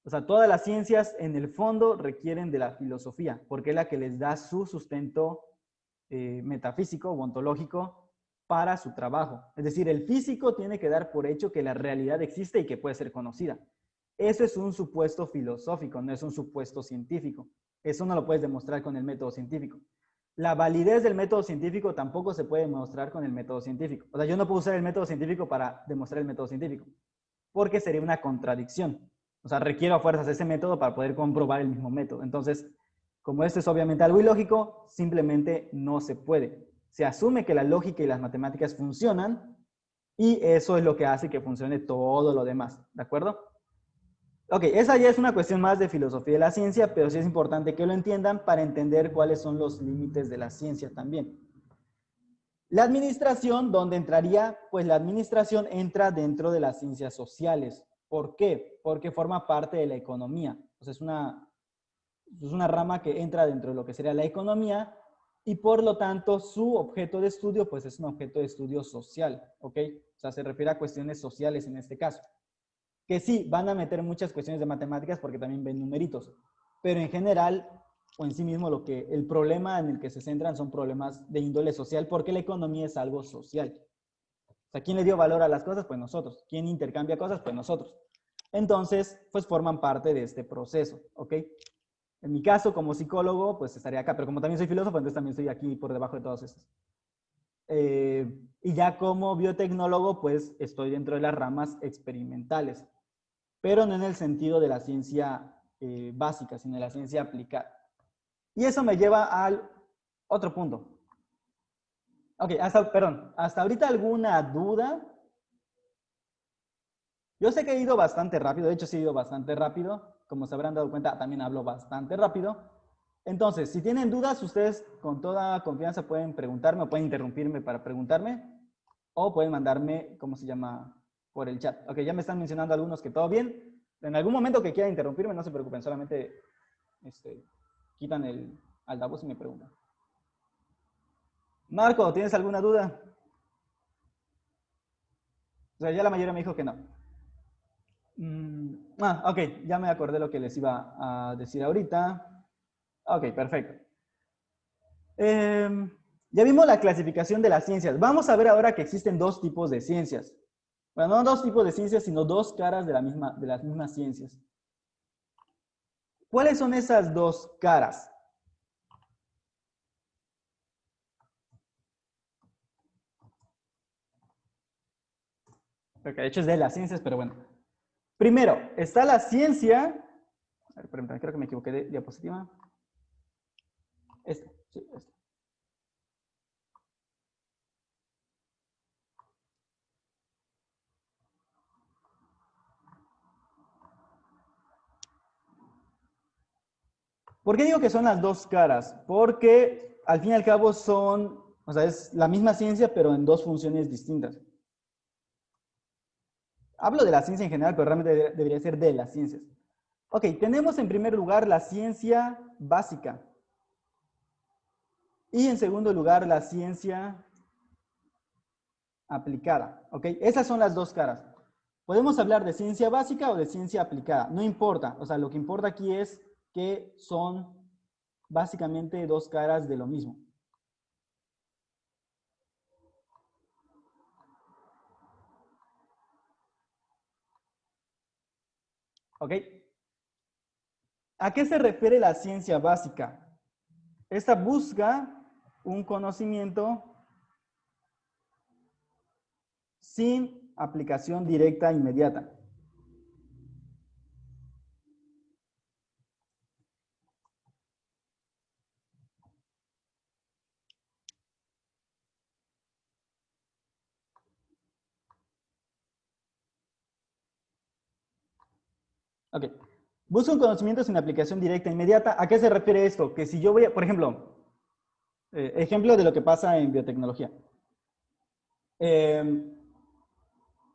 Speaker 1: O sea, todas las ciencias en el fondo requieren de la filosofía, porque es la que les da su sustento metafísico o ontológico para su trabajo. Es decir, el físico tiene que dar por hecho que la realidad existe y que puede ser conocida. Eso es un supuesto filosófico, no es un supuesto científico. Eso no lo puedes demostrar con el método científico. La validez del método científico tampoco se puede demostrar con el método científico. O sea, yo no puedo usar el método científico para demostrar el método científico, porque sería una contradicción. O sea, requiero a fuerzas ese método para poder comprobar el mismo método. Entonces, como esto es obviamente algo ilógico, simplemente no se puede. Se asume que la lógica y las matemáticas funcionan y eso es lo que hace que funcione todo lo demás. ¿De acuerdo? Ok, esa ya es una cuestión más de filosofía de la ciencia, pero sí es importante que lo entiendan para entender cuáles son los límites de la ciencia también. La administración, ¿dónde entraría? Pues la administración entra dentro de las ciencias sociales. ¿Por qué? Porque forma parte de la economía. O sea, es una rama que entra dentro de lo que sería la economía y por lo tanto su objeto de estudio pues es un objeto de estudio social, ¿ok? O sea, se refiere a cuestiones sociales en este caso. Que sí, van a meter muchas cuestiones de matemáticas porque también ven numeritos, pero en general o en sí mismo el problema en el que se centran son problemas de índole social porque la economía es algo social. O sea, ¿quién le dio valor a las cosas? Pues nosotros. ¿Quién intercambia cosas? Pues nosotros. Entonces, pues forman parte de este proceso, ¿ok? En mi caso, como psicólogo, pues estaría acá, pero como también soy filósofo, entonces también estoy aquí por debajo de todos estos. Y ya como biotecnólogo, pues estoy dentro de las ramas experimentales, pero no en el sentido de la ciencia básica, sino de la ciencia aplicada. Y eso me lleva al otro punto. Ok, hasta ahorita alguna duda. Yo sé que he ido bastante rápido, de hecho sí he ido bastante rápido. Como se habrán dado cuenta, también hablo bastante rápido. Entonces, si tienen dudas, ustedes con toda confianza pueden preguntarme o pueden interrumpirme para preguntarme o pueden mandarme, ¿cómo se llama? Por el chat. Ok, ya me están mencionando algunos que todo bien. En algún momento que quieran interrumpirme, no se preocupen, solamente quitan el altavoz y me preguntan. Marco, ¿tienes alguna duda? O sea, ya la mayoría me dijo que no. Ok, ya me acordé lo que les iba a decir ahorita. Ok, perfecto. Ya vimos la clasificación de las ciencias. Vamos a ver ahora que existen dos tipos de ciencias. Bueno, no dos tipos de ciencias, sino dos caras de las mismas ciencias. ¿Cuáles son esas dos caras? Porque de hecho es de las ciencias, pero bueno. Primero, está la ciencia. A ver, permítame, creo que me equivoqué de diapositiva. Sí, esta. ¿Por qué digo que son las dos caras? Porque al fin y al cabo son, o sea, es la misma ciencia, pero en dos funciones distintas. Hablo de la ciencia en general, pero realmente debería ser de las ciencias. Ok, tenemos en primer lugar la ciencia básica. Y en segundo lugar, la ciencia aplicada. Ok, esas son las dos caras. Podemos hablar de ciencia básica o de ciencia aplicada. No importa. O sea, lo que importa aquí es que son básicamente dos caras de lo mismo. ¿Ok? ¿A qué se refiere la ciencia básica? Esta busca un conocimiento sin aplicación directa e inmediata. Ok. Busca un conocimiento sin aplicación directa e inmediata. ¿A qué se refiere esto? Que si yo voy a, por ejemplo, ejemplo de lo que pasa en biotecnología.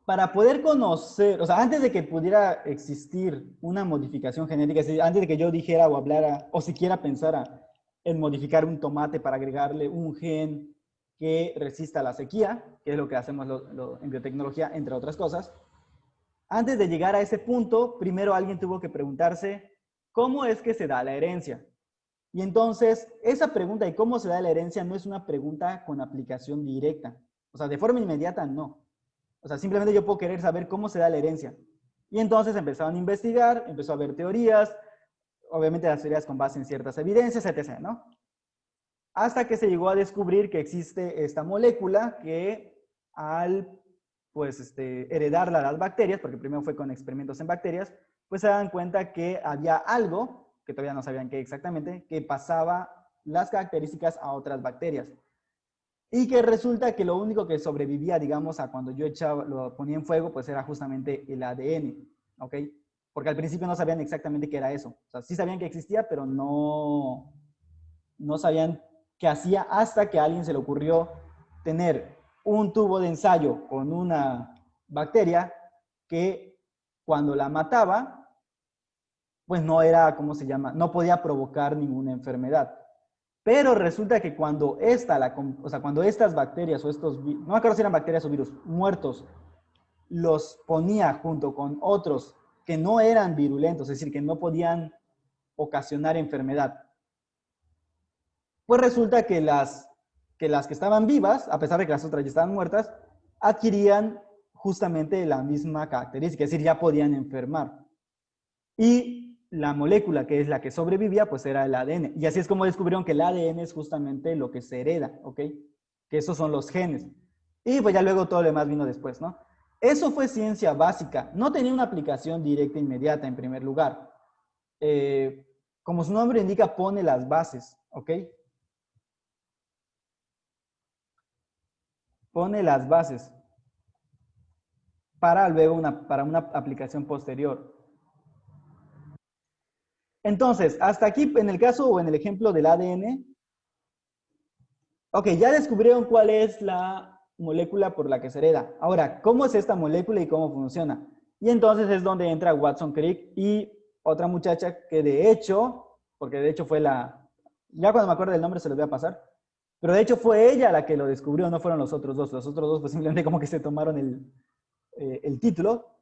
Speaker 1: Para poder conocer, o sea, antes de que pudiera existir una modificación genética, es decir, antes de que yo dijera o hablara o siquiera pensara en modificar un tomate para agregarle un gen que resista a la sequía, que es lo que hacemos en biotecnología, entre otras cosas, antes de llegar a ese punto, primero alguien tuvo que preguntarse, ¿cómo es que se da la herencia? Y entonces, esa pregunta de cómo se da la herencia no es una pregunta con aplicación directa. O sea, de forma inmediata, no. O sea, simplemente yo puedo querer saber cómo se da la herencia. Y entonces empezaron a investigar, empezó a haber teorías, obviamente las teorías con base en ciertas evidencias, etc., ¿no? Hasta que se llegó a descubrir que existe esta molécula que al pues, heredarla a las bacterias, porque primero fue con experimentos en bacterias, pues se dan cuenta que había algo, que todavía no sabían qué exactamente, que pasaba las características a otras bacterias. Y que resulta que lo único que sobrevivía, digamos, a cuando yo lo ponía en fuego, pues era justamente el ADN, ¿ok? Porque al principio no sabían exactamente qué era eso. O sea, sí sabían que existía, pero no sabían qué hacía hasta que a alguien se le ocurrió tener un tubo de ensayo con una bacteria que cuando la mataba, pues no era, ¿cómo se llama? No podía provocar ninguna enfermedad. Pero resulta que cuando cuando estas bacterias o estos, no me acuerdo si eran bacterias o virus, muertos, los ponía junto con otros que no eran virulentos, es decir, que no podían ocasionar enfermedad, pues resulta que las que estaban vivas, a pesar de que las otras ya estaban muertas, adquirían justamente la misma característica, es decir, ya podían enfermar. Y la molécula que es la que sobrevivía, pues era el ADN. Y así es como descubrieron que el ADN es justamente lo que se hereda, ¿ok? Que esos son los genes. Y pues ya luego todo lo demás vino después, ¿no? Eso fue ciencia básica. No tenía una aplicación directa inmediata en primer lugar. Como su nombre indica, pone las bases, ¿ok? Pone las bases para luego para una aplicación posterior. Entonces, hasta aquí en el caso o en el ejemplo del ADN, ok, ya descubrieron cuál es la molécula por la que se hereda. Ahora, ¿cómo es esta molécula y cómo funciona? Y entonces es donde entra Watson Crick y otra muchacha que de hecho, porque de hecho fue ya cuando me acuerdo del nombre se los voy a pasar, pero de hecho fue ella la que lo descubrió, no fueron los otros dos. Los otros dos pues simplemente como que se tomaron el título.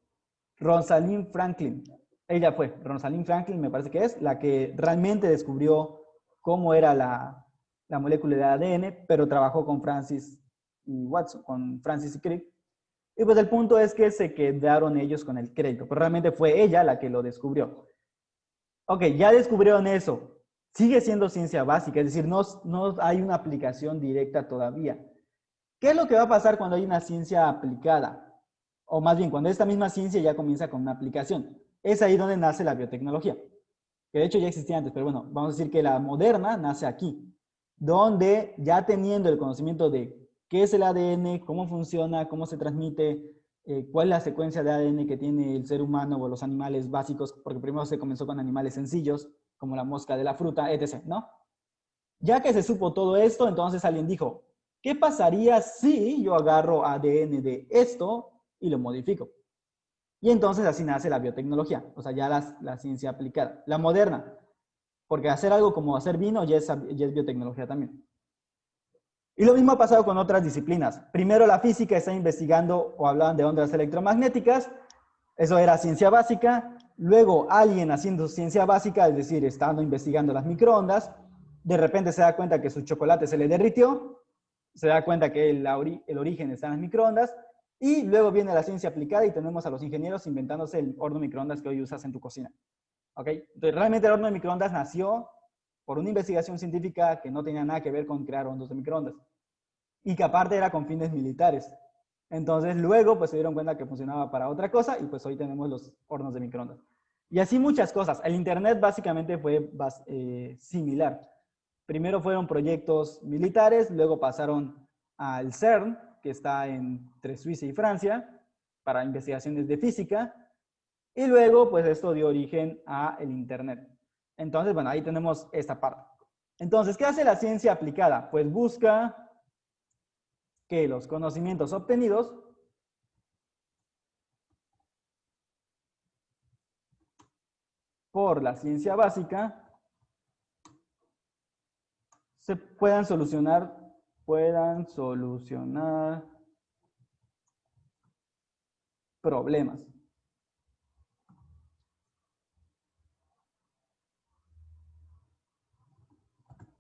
Speaker 1: Rosalind Franklin. Ella fue, Rosalind Franklin me parece que es, la que realmente descubrió cómo era la molécula de ADN, pero trabajó con Francis y Watson, con Francis y Crick. Y pues el punto es que se quedaron ellos con el crédito, pero realmente fue ella la que lo descubrió. Ok, ya descubrieron eso. Sigue siendo ciencia básica, es decir, no hay una aplicación directa todavía. ¿Qué es lo que va a pasar cuando hay una ciencia aplicada? O más bien, cuando esta misma ciencia ya comienza con una aplicación. Es ahí donde nace la biotecnología. Que de hecho ya existía antes, pero bueno, vamos a decir que la moderna nace aquí. Donde ya teniendo el conocimiento de qué es el ADN, cómo funciona, cómo se transmite, cuál es la secuencia de ADN que tiene el ser humano o los animales básicos, porque primero se comenzó con animales sencillos, como la mosca de la fruta, etc., ¿no? Ya que se supo todo esto, entonces alguien dijo, ¿qué pasaría si yo agarro ADN de esto y lo modifico? Y entonces así nace la biotecnología, o sea, ya la ciencia aplicada, la moderna, porque hacer algo como hacer vino ya es biotecnología también. Y lo mismo ha pasado con otras disciplinas. Primero la física está investigando o hablaban de ondas electromagnéticas, eso era ciencia básica. Luego alguien haciendo ciencia básica, es decir, estando investigando las microondas, de repente se da cuenta que su chocolate se le derritió, se da cuenta que el origen está en las microondas, y luego viene la ciencia aplicada y tenemos a los ingenieros inventándose el horno microondas que hoy usas en tu cocina. ¿Ok? Entonces, realmente el horno de microondas nació por una investigación científica que no tenía nada que ver con crear hornos de microondas. Y que aparte era con fines militares. Entonces, luego, pues se dieron cuenta que funcionaba para otra cosa y pues hoy tenemos los hornos de microondas. Y así muchas cosas. El Internet básicamente fue similar. Primero fueron proyectos militares, luego pasaron al CERN, que está entre Suiza y Francia, para investigaciones de física, y luego pues esto dio origen a el Internet. Entonces, bueno, ahí tenemos esta parte. Entonces, ¿qué hace la ciencia aplicada? Pues busca que los conocimientos obtenidos por la ciencia básica se puedan solucionar problemas.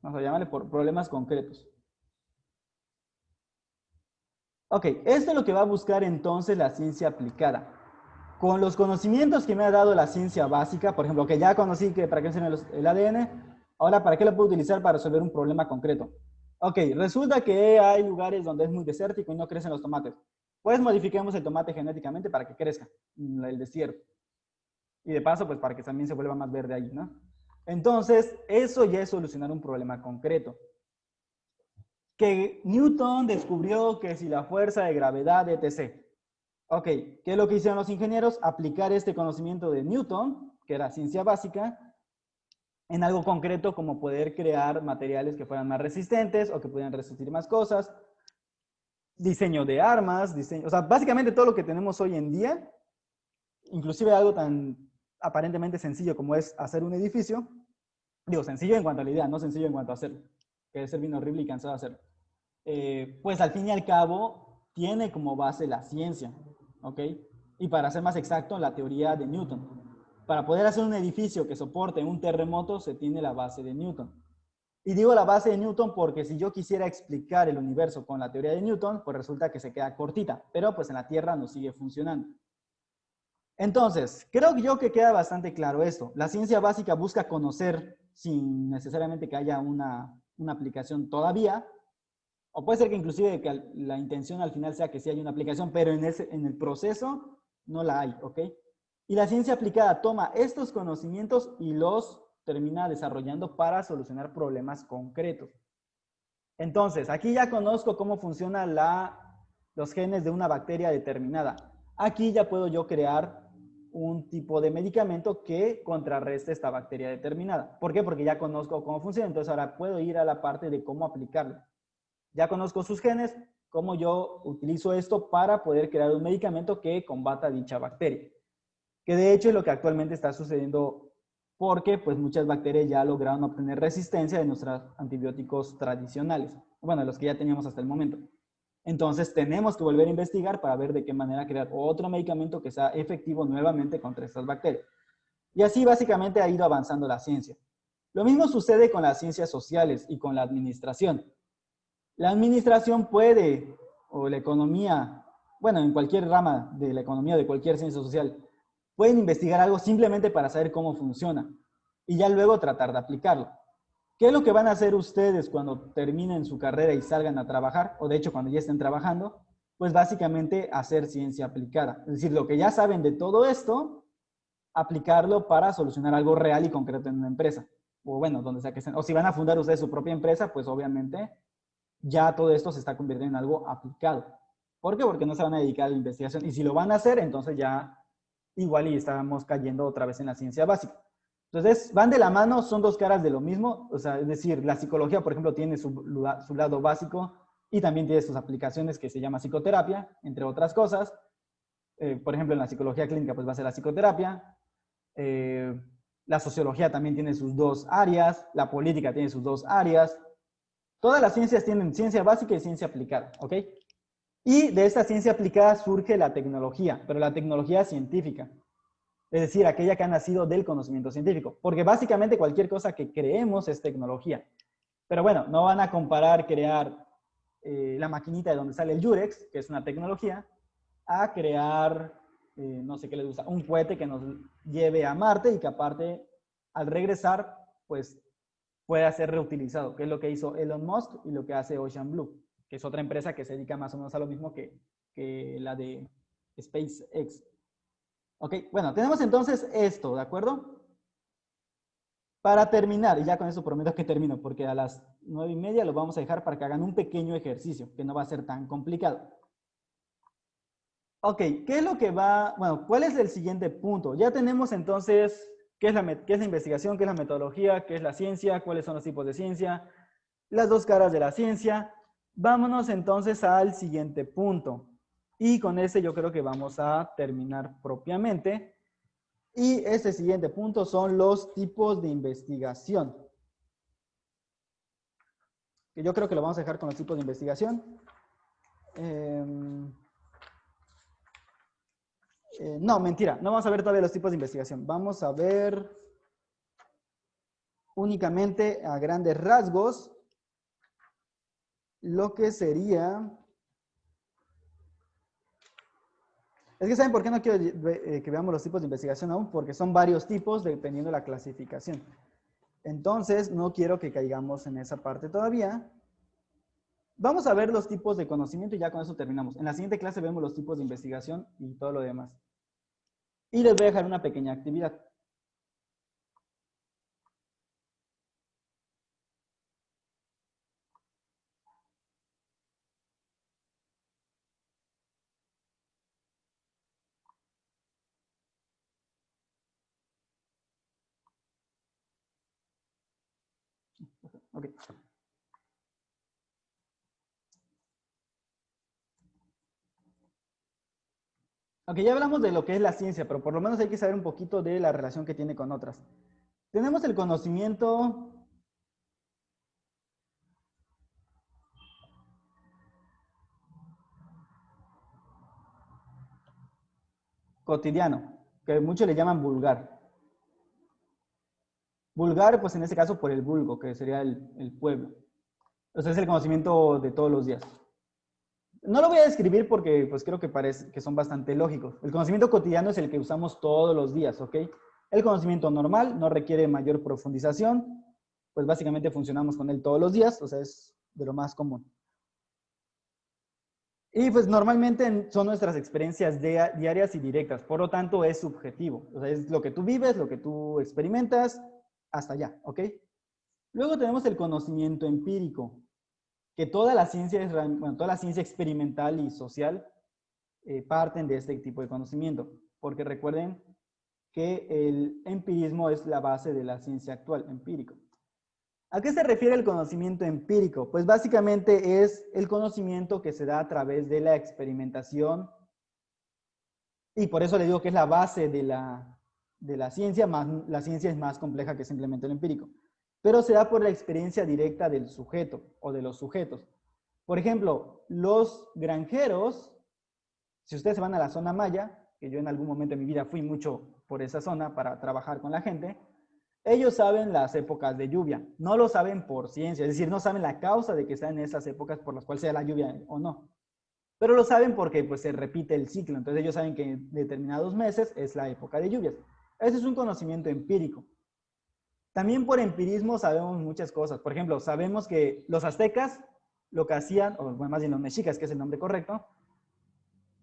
Speaker 1: Vamos a llamarle por problemas concretos. Ok, esto es lo que va a buscar entonces la ciencia aplicada. Con los conocimientos que me ha dado la ciencia básica, por ejemplo, que ya conocí que para qué sirve el ADN, ahora ¿para qué lo puedo utilizar para resolver un problema concreto? Ok, resulta que hay lugares donde es muy desértico y no crecen los tomates. Pues modifiquemos el tomate genéticamente para que crezca en el desierto. Y de paso, pues para que también se vuelva más verde ahí, ¿no? Entonces, eso ya es solucionar un problema concreto. Que Newton descubrió que si la fuerza de gravedad, etc. Ok, ¿qué es lo que hicieron los ingenieros? Aplicar este conocimiento de Newton, que era ciencia básica, en algo concreto como poder crear materiales que fueran más resistentes o que pudieran resistir más cosas. Diseño de armas, o sea, básicamente todo lo que tenemos hoy en día, inclusive algo tan aparentemente sencillo como es hacer un edificio, digo, sencillo en cuanto a la idea, no sencillo en cuanto a hacerlo, que debe ser bien horrible y cansado de hacerlo. Pues al fin y al cabo tiene como base la ciencia, ¿ok? Y para ser más exacto, la teoría de Newton. Para poder hacer un edificio que soporte un terremoto se tiene la base de Newton. Y digo la base de Newton porque si yo quisiera explicar el universo con la teoría de Newton, pues resulta que se queda cortita, pero pues en la Tierra no sigue funcionando. Entonces, creo yo que queda bastante claro esto. La ciencia básica busca conocer sin necesariamente que haya una aplicación todavía, o puede ser que inclusive que la intención al final sea que sí haya una aplicación, pero en el proceso no la hay, ¿ok? Y la ciencia aplicada toma estos conocimientos y los termina desarrollando para solucionar problemas concretos. Entonces, aquí ya conozco cómo funcionan los genes de una bacteria determinada. Aquí ya puedo yo crear un tipo de medicamento que contrarreste esta bacteria determinada. ¿Por qué? Porque ya conozco cómo funciona, entonces ahora puedo ir a la parte de cómo aplicarlo. Ya conozco sus genes, cómo yo utilizo esto para poder crear un medicamento que combata dicha bacteria. Que de hecho es lo que actualmente está sucediendo porque pues muchas bacterias ya lograron obtener resistencia de nuestros antibióticos tradicionales, bueno, los que ya teníamos hasta el momento. Entonces tenemos que volver a investigar para ver de qué manera crear otro medicamento que sea efectivo nuevamente contra estas bacterias. Y así básicamente ha ido avanzando la ciencia. Lo mismo sucede con las ciencias sociales y con la administración. La administración puede, o la economía, bueno, en cualquier rama de la economía, de cualquier ciencia social, pueden investigar algo simplemente para saber cómo funciona y ya luego tratar de aplicarlo. ¿Qué es lo que van a hacer ustedes cuando terminen su carrera y salgan a trabajar? O de hecho, cuando ya estén trabajando, pues básicamente hacer ciencia aplicada. Es decir, lo que ya saben de todo esto, aplicarlo para solucionar algo real y concreto en una empresa. O bueno, donde sea que estén. O si van a fundar ustedes su propia empresa, pues obviamente ya todo esto se está convirtiendo en algo aplicado. ¿Por qué? Porque no se van a dedicar a la investigación. Y si lo van a hacer, entonces ya igual y estamos cayendo otra vez en la ciencia básica. Entonces, van de la mano, son dos caras de lo mismo. O sea, es decir, la psicología, por ejemplo, tiene su lado básico y también tiene sus aplicaciones que se llama psicoterapia, entre otras cosas. Por ejemplo, en la psicología clínica, pues va a ser la psicoterapia. Eh, la sociología también tiene sus dos áreas. La política tiene sus dos áreas. Todas las ciencias tienen ciencia básica y ciencia aplicada, ¿ok? Y de esta ciencia aplicada surge la tecnología, pero la tecnología científica. Es decir, aquella que ha nacido del conocimiento científico. Porque básicamente cualquier cosa que creemos es tecnología. Pero bueno, no van a comparar crear la maquinita de donde sale el Yurex, que es una tecnología, a crear, no sé qué les gusta, un cohete que nos lleve a Marte y que aparte, al regresar, pues pueda ser reutilizado, que es lo que hizo Elon Musk y lo que hace Ocean Blue, que es otra empresa que se dedica más o menos a lo mismo que la de SpaceX. Ok, bueno, tenemos entonces esto, ¿de acuerdo? Para terminar, y ya con eso prometo que termino, porque a las 9:30 los vamos a dejar para que hagan un pequeño ejercicio, que no va a ser tan complicado. Ok, ¿qué es lo que va? Bueno, ¿cuál es el siguiente punto? Ya tenemos entonces qué es la investigación, qué es la metodología, qué es la ciencia, cuáles son los tipos de ciencia, las dos caras de la ciencia. Vámonos entonces al siguiente punto. Y con ese yo creo que vamos a terminar propiamente. Y este siguiente punto son los tipos de investigación. Que yo creo que lo vamos a dejar con los tipos de investigación. No, mentira. No vamos a ver todavía los tipos de investigación. Vamos a ver únicamente a grandes rasgos lo que sería... Es que ¿saben por qué no quiero que veamos los tipos de investigación aún? Porque son varios tipos dependiendo de la clasificación. Entonces, no quiero que caigamos en esa parte todavía. Vamos a ver los tipos de conocimiento y ya con eso terminamos. En la siguiente clase vemos los tipos de investigación y todo lo demás. Y les voy a dejar una pequeña actividad. Ok. Ok, ya hablamos de lo que es la ciencia, pero por lo menos hay que saber un poquito de la relación que tiene con otras. Tenemos el conocimiento cotidiano, que muchos le llaman vulgar. Vulgar, pues en este caso por el vulgo, que sería el pueblo. O sea, es el conocimiento de todos los días. No lo voy a describir porque pues creo que parece que son bastante lógicos. El conocimiento cotidiano es el que usamos todos los días, ¿ok? El conocimiento normal no requiere mayor profundización, pues básicamente funcionamos con él todos los días, o sea, es de lo más común. Y pues normalmente son nuestras experiencias diarias y directas, por lo tanto es subjetivo. O sea, es lo que tú vives, lo que tú experimentas, hasta allá, ¿ok? Luego tenemos el conocimiento empírico, que toda la ciencia, toda la ciencia experimental y social parten de este tipo de conocimiento, porque recuerden que el empirismo es la base de la ciencia actual, empírico. ¿A qué se refiere el conocimiento empírico? Pues básicamente es el conocimiento que se da a través de la experimentación y por eso le digo que es la base de la ciencia, más la ciencia es más compleja que simplemente el empírico, pero se da por la experiencia directa del sujeto o de los sujetos. Por ejemplo, los granjeros, si ustedes se van a la zona maya, que yo en algún momento de mi vida fui mucho por esa zona para trabajar con la gente, ellos saben las épocas de lluvia, no lo saben por ciencia, es decir, no saben la causa de que sean esas épocas por las cuales sea la lluvia o no. Pero lo saben porque pues, se repite el ciclo, entonces ellos saben que en determinados meses es la época de lluvias. Ese es un conocimiento empírico. También por empirismo sabemos muchas cosas. Por ejemplo, sabemos que los aztecas lo que hacían, o bueno, más bien los mexicas, que es el nombre correcto,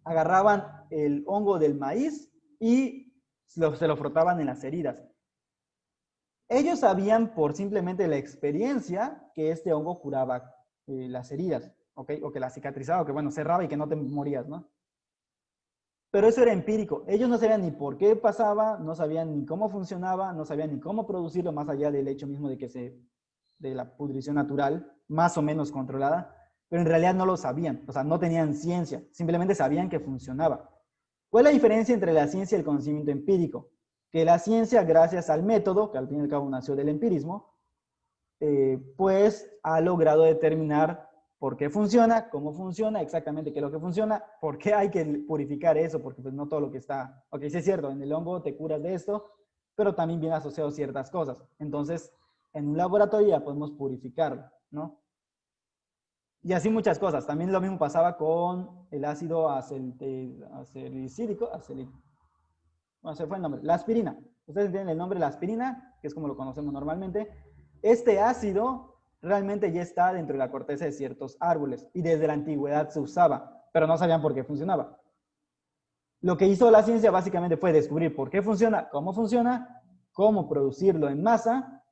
Speaker 1: agarraban el hongo del maíz y se lo frotaban en las heridas. Ellos sabían por simplemente la experiencia que este hongo curaba las heridas, ¿ok? O que las cicatrizaba, o que bueno, cerraba y que no te morías, ¿no? Pero eso era empírico. Ellos no sabían ni por qué pasaba, no sabían ni cómo funcionaba, no sabían ni cómo producirlo, más allá del hecho mismo de la pudrición natural, más o menos controlada, pero en realidad no lo sabían, o sea, no tenían ciencia, simplemente sabían que funcionaba. ¿Cuál es la diferencia entre la ciencia y el conocimiento empírico? Que la ciencia, gracias al método, que al fin y al cabo nació del empirismo, pues ha logrado determinar por qué funciona, cómo funciona, exactamente qué es lo que funciona, por qué hay que purificar eso, porque pues no todo lo que está, ok, sí es cierto, en el hongo te curas de esto, pero también viene asociado ciertas cosas. Entonces, en un laboratorio ya podemos purificarlo, ¿no? Y así muchas cosas. También lo mismo pasaba con el ácido acetilcídico, bueno, se fue el nombre, la aspirina. Ustedes tienen el nombre de la aspirina, que es como lo conocemos normalmente. Este ácido realmente ya está dentro de la corteza de ciertos árboles y desde la antigüedad se usaba, pero no sabían por qué funcionaba. Lo que hizo la ciencia básicamente fue descubrir por qué funciona, cómo producirlo en masa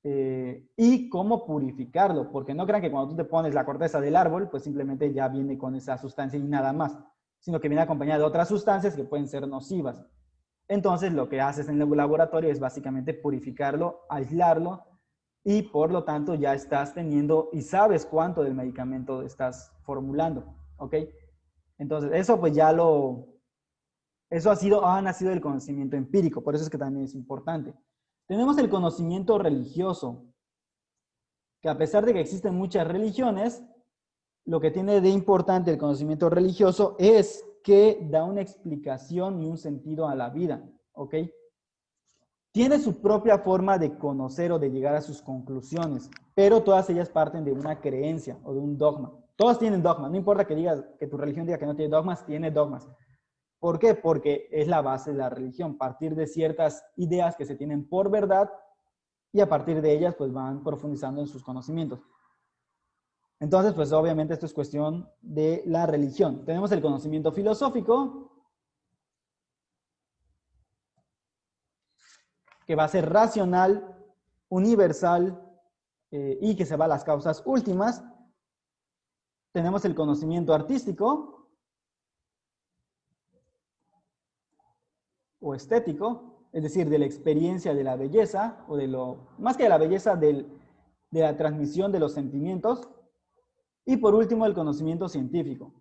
Speaker 1: y cómo purificarlo, porque no crean que cuando tú te pones la corteza del árbol, pues simplemente ya viene con esa sustancia y nada más, sino que viene acompañada de otras sustancias que pueden ser nocivas. Entonces, lo que haces en el laboratorio es básicamente purificarlo, aislarlo, y por lo tanto ya estás teniendo y sabes cuánto del medicamento estás formulando, ¿ok? Entonces, eso pues eso ha nacido del conocimiento empírico, por eso es que también es importante. Tenemos el conocimiento religioso, que a pesar de que existen muchas religiones, lo que tiene de importante el conocimiento religioso es que da una explicación y un sentido a la vida, ¿ok? Tiene su propia forma de conocer o de llegar a sus conclusiones, pero todas ellas parten de una creencia o de un dogma. Todas tienen dogmas, no importa que digas que tu religión diga que no tiene dogmas, tiene dogmas. ¿Por qué? Porque es la base de la religión, partir de ciertas ideas que se tienen por verdad y a partir de ellas pues van profundizando en sus conocimientos. Entonces, pues obviamente esto es cuestión de la religión. Tenemos el conocimiento filosófico, que va a ser racional, universal y que se va a las causas últimas. Tenemos el conocimiento artístico o estético, es decir, de la experiencia de la belleza, o más que de la belleza, de la transmisión de los sentimientos. Y por último, el conocimiento científico.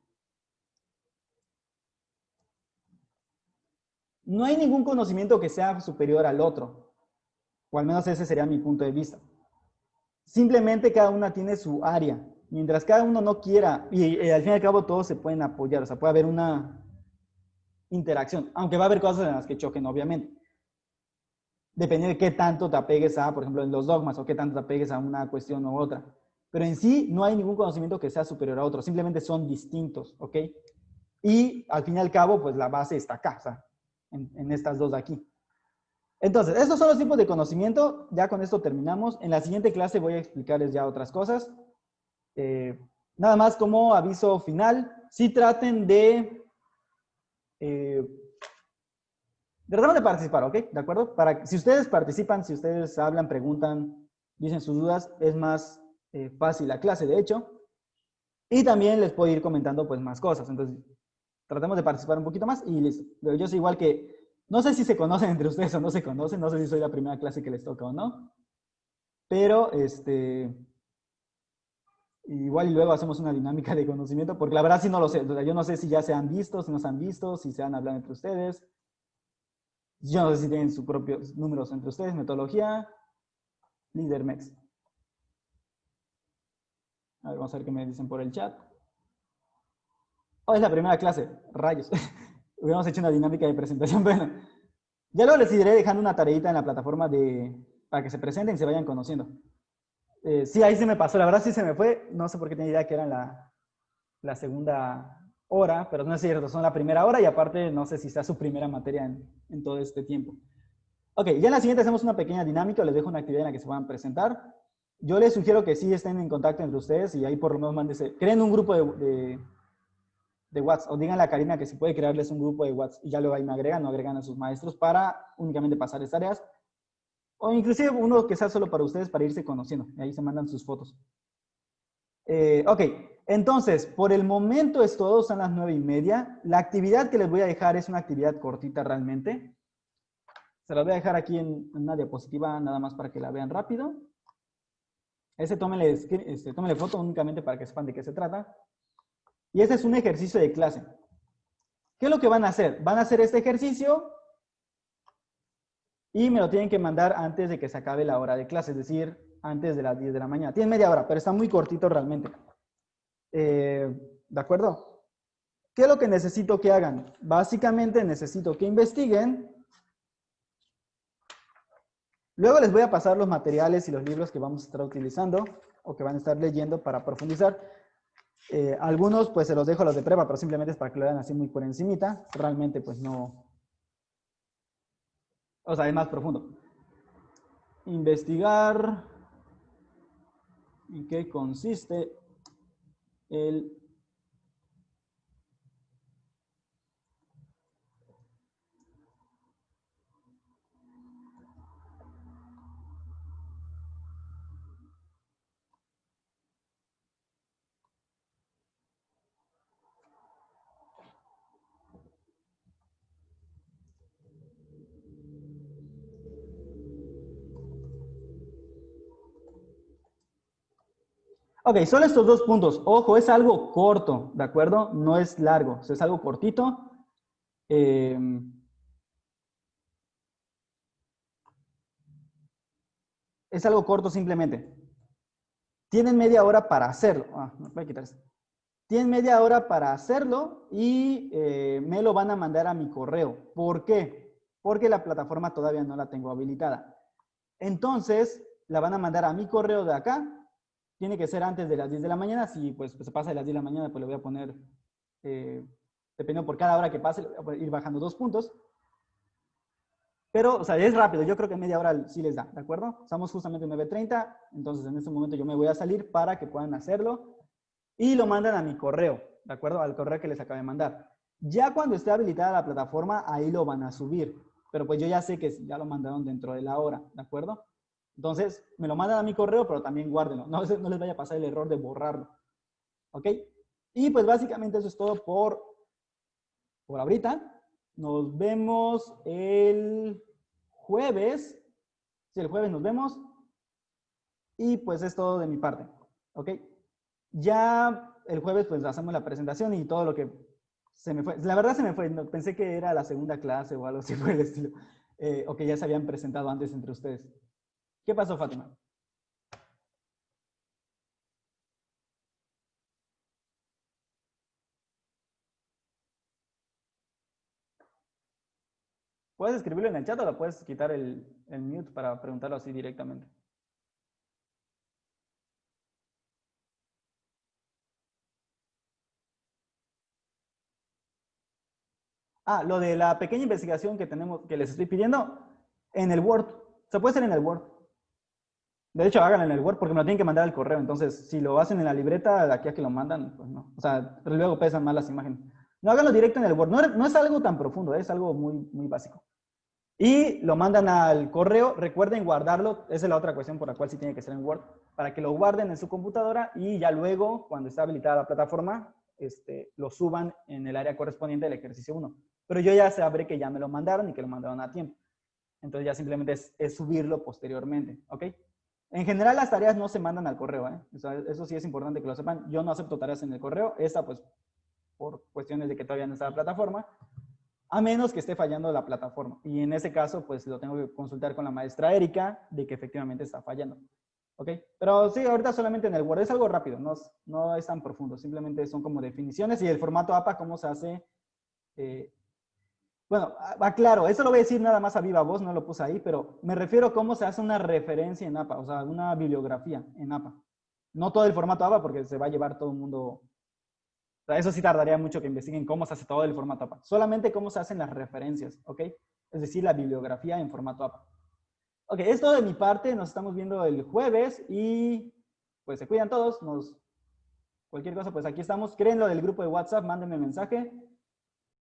Speaker 1: No hay ningún conocimiento que sea superior al otro, o al menos ese sería mi punto de vista. Simplemente cada una tiene su área. Mientras cada uno no quiera, y al fin y al cabo todos se pueden apoyar, o sea, puede haber una interacción, aunque va a haber cosas en las que choquen, obviamente. dependiendo de qué tanto te apegues a, por ejemplo, en los dogmas, o qué tanto te apegues a una cuestión u otra. Pero en sí no hay ningún conocimiento que sea superior a otro, simplemente son distintos, ¿ok? Y al fin y al cabo, pues la base está acá, o sea, en estas dos de aquí. Entonces, estos son los tipos de conocimiento. Ya con esto terminamos. En la siguiente clase voy a explicarles ya otras cosas. Nada más como aviso final, sí traten eh, tratamos de participar, ¿ok? ¿De acuerdo? Si ustedes participan, si ustedes hablan, preguntan, dicen sus dudas, es más fácil la clase, de hecho. Y también les puedo ir comentando pues más cosas. Entonces, tratemos de participar un poquito más y listo. Pero yo soy igual que, no sé si se conocen entre ustedes o no se conocen, no sé si soy la primera clase que les toca o no, pero igual y luego hacemos una dinámica de conocimiento, porque la verdad sí no lo sé. O sea, yo no sé si ya se han visto, si no se han visto, si se han hablado entre ustedes. Yo no sé si tienen sus propios números entre ustedes, metodología, líder MEX. A ver, vamos a ver qué me dicen por el chat. Oh, es la primera clase, rayos. Hubiéramos hecho una dinámica de presentación. Bueno, ya luego les iré dejando una tareita en la plataforma para que se presenten y se vayan conociendo. Sí, ahí se me pasó, la verdad sí se me fue. No sé por qué tenía idea que era la segunda hora, pero no es cierto, son la primera hora y aparte no sé si sea su primera materia en todo este tiempo. Ok, ya en la siguiente hacemos una pequeña dinámica, les dejo una actividad en la que se puedan presentar. Yo les sugiero que sí estén en contacto entre ustedes y ahí por lo menos mándense, creen un grupo de WhatsApp o díganle a Karina que si puede crearles un grupo de WhatsApp y ya luego ahí me agregan o agregan a sus maestros para únicamente pasarles tareas o inclusive uno que sea solo para ustedes para irse conociendo y ahí se mandan sus fotos. Ok, entonces, por el momento es todo, son las 9:30. La actividad que les voy a dejar es una actividad cortita realmente. Se las voy a dejar aquí en una diapositiva nada más para que la vean rápido. Tómenle foto únicamente para que sepan de qué se trata. Y este es un ejercicio de clase. ¿Qué es lo que van a hacer? Van a hacer este ejercicio y me lo tienen que mandar antes de que se acabe la hora de clase, es decir, antes de las 10 de la mañana. Tienen media hora, pero está muy cortito realmente. ¿De acuerdo? ¿Qué es lo que necesito que hagan? Básicamente necesito que investiguen. Luego les voy a pasar los materiales y los libros que vamos a estar utilizando o que van a estar leyendo para profundizar. Algunos pues se los dejo a los de prueba, pero simplemente es para que lo vean así muy por encimita. Realmente pues no, o sea, es más profundo. Investigar en qué consiste el Ok, solo estos dos puntos. Ojo, es algo corto, ¿de acuerdo? No es largo, o sea, es algo cortito. Es algo corto simplemente. Tienen media hora para hacerlo. Me voy a quitar esto. Tienen media hora para hacerlo y me lo van a mandar a mi correo. ¿Por qué? Porque la plataforma todavía no la tengo habilitada. Entonces, la van a mandar a mi correo de acá. Tiene que ser antes de las 10 de la mañana. Si pues, se pasa de las 10 de la mañana, pues le voy a poner, dependiendo por cada hora que pase, le voy a ir bajando 2 puntos. Pero, o sea, es rápido. Yo creo que media hora sí les da, ¿de acuerdo? Estamos justamente en 9:30. Entonces, en este momento yo me voy a salir para que puedan hacerlo. Y lo mandan a mi correo, ¿de acuerdo? Al correo que les acabo de mandar. Ya cuando esté habilitada la plataforma, ahí lo van a subir. Pero pues yo ya sé que ya lo mandaron dentro de la hora, ¿de acuerdo? Entonces, me lo mandan a mi correo, pero también guárdenlo. No, no les vaya a pasar el error de borrarlo. ¿Ok? Y pues básicamente eso es todo por ahorita. Nos vemos el jueves. Sí, el jueves nos vemos. Y pues es todo de mi parte. ¿Ok? Ya el jueves pues hacemos la presentación y todo lo que se me fue. La verdad se me fue. No, pensé que era la segunda clase o algo así por el estilo. O que ya se habían presentado antes entre ustedes. ¿Qué pasó, Fátima? Puedes escribirlo en el chat o lo puedes quitar el mute para preguntarlo así directamente. Ah, lo de la pequeña investigación que tenemos, que les estoy pidiendo, en el Word. Se puede hacer en el Word. De hecho, háganlo en el Word porque me lo tienen que mandar al correo. Entonces, si lo hacen en la libreta, de aquí a que lo mandan, pues no. O sea, luego pesan más las imágenes. No, háganlo directo en el Word. No es algo tan profundo, es algo muy, muy básico. Y lo mandan al correo. Recuerden guardarlo. Esa es la otra cuestión por la cual sí tiene que ser en Word. Para que lo guarden en su computadora y ya luego, cuando esté habilitada la plataforma, lo suban en el área correspondiente del ejercicio 1. Pero yo ya sabré que ya me lo mandaron y que lo mandaron a tiempo. Entonces ya simplemente es subirlo posteriormente, ¿ok? En general las tareas no se mandan al correo, ¿eh? O sea, eso sí es importante que lo sepan. Yo no acepto tareas en el correo, esta pues por cuestiones de que todavía no está la plataforma, a menos que esté fallando la plataforma. Y en ese caso pues lo tengo que consultar con la maestra Erika de que efectivamente está fallando, ¿ok? Pero sí, ahorita solamente en el Word es algo rápido, no es tan profundo, simplemente son como definiciones y el formato APA, cómo se hace. Bueno, claro, eso lo voy a decir nada más a viva voz, no lo puse ahí, pero me refiero a cómo se hace una referencia en APA, o sea, una bibliografía en APA. No todo el formato APA porque se va a llevar todo el mundo. O sea, eso sí tardaría mucho que investiguen cómo se hace todo el formato APA. Solamente cómo se hacen las referencias, ¿ok? Es decir, la bibliografía en formato APA. Ok, es todo de mi parte, nos estamos viendo el jueves y pues se cuidan todos, cualquier cosa, pues aquí estamos. Créenlo del grupo de WhatsApp, mándenme mensaje.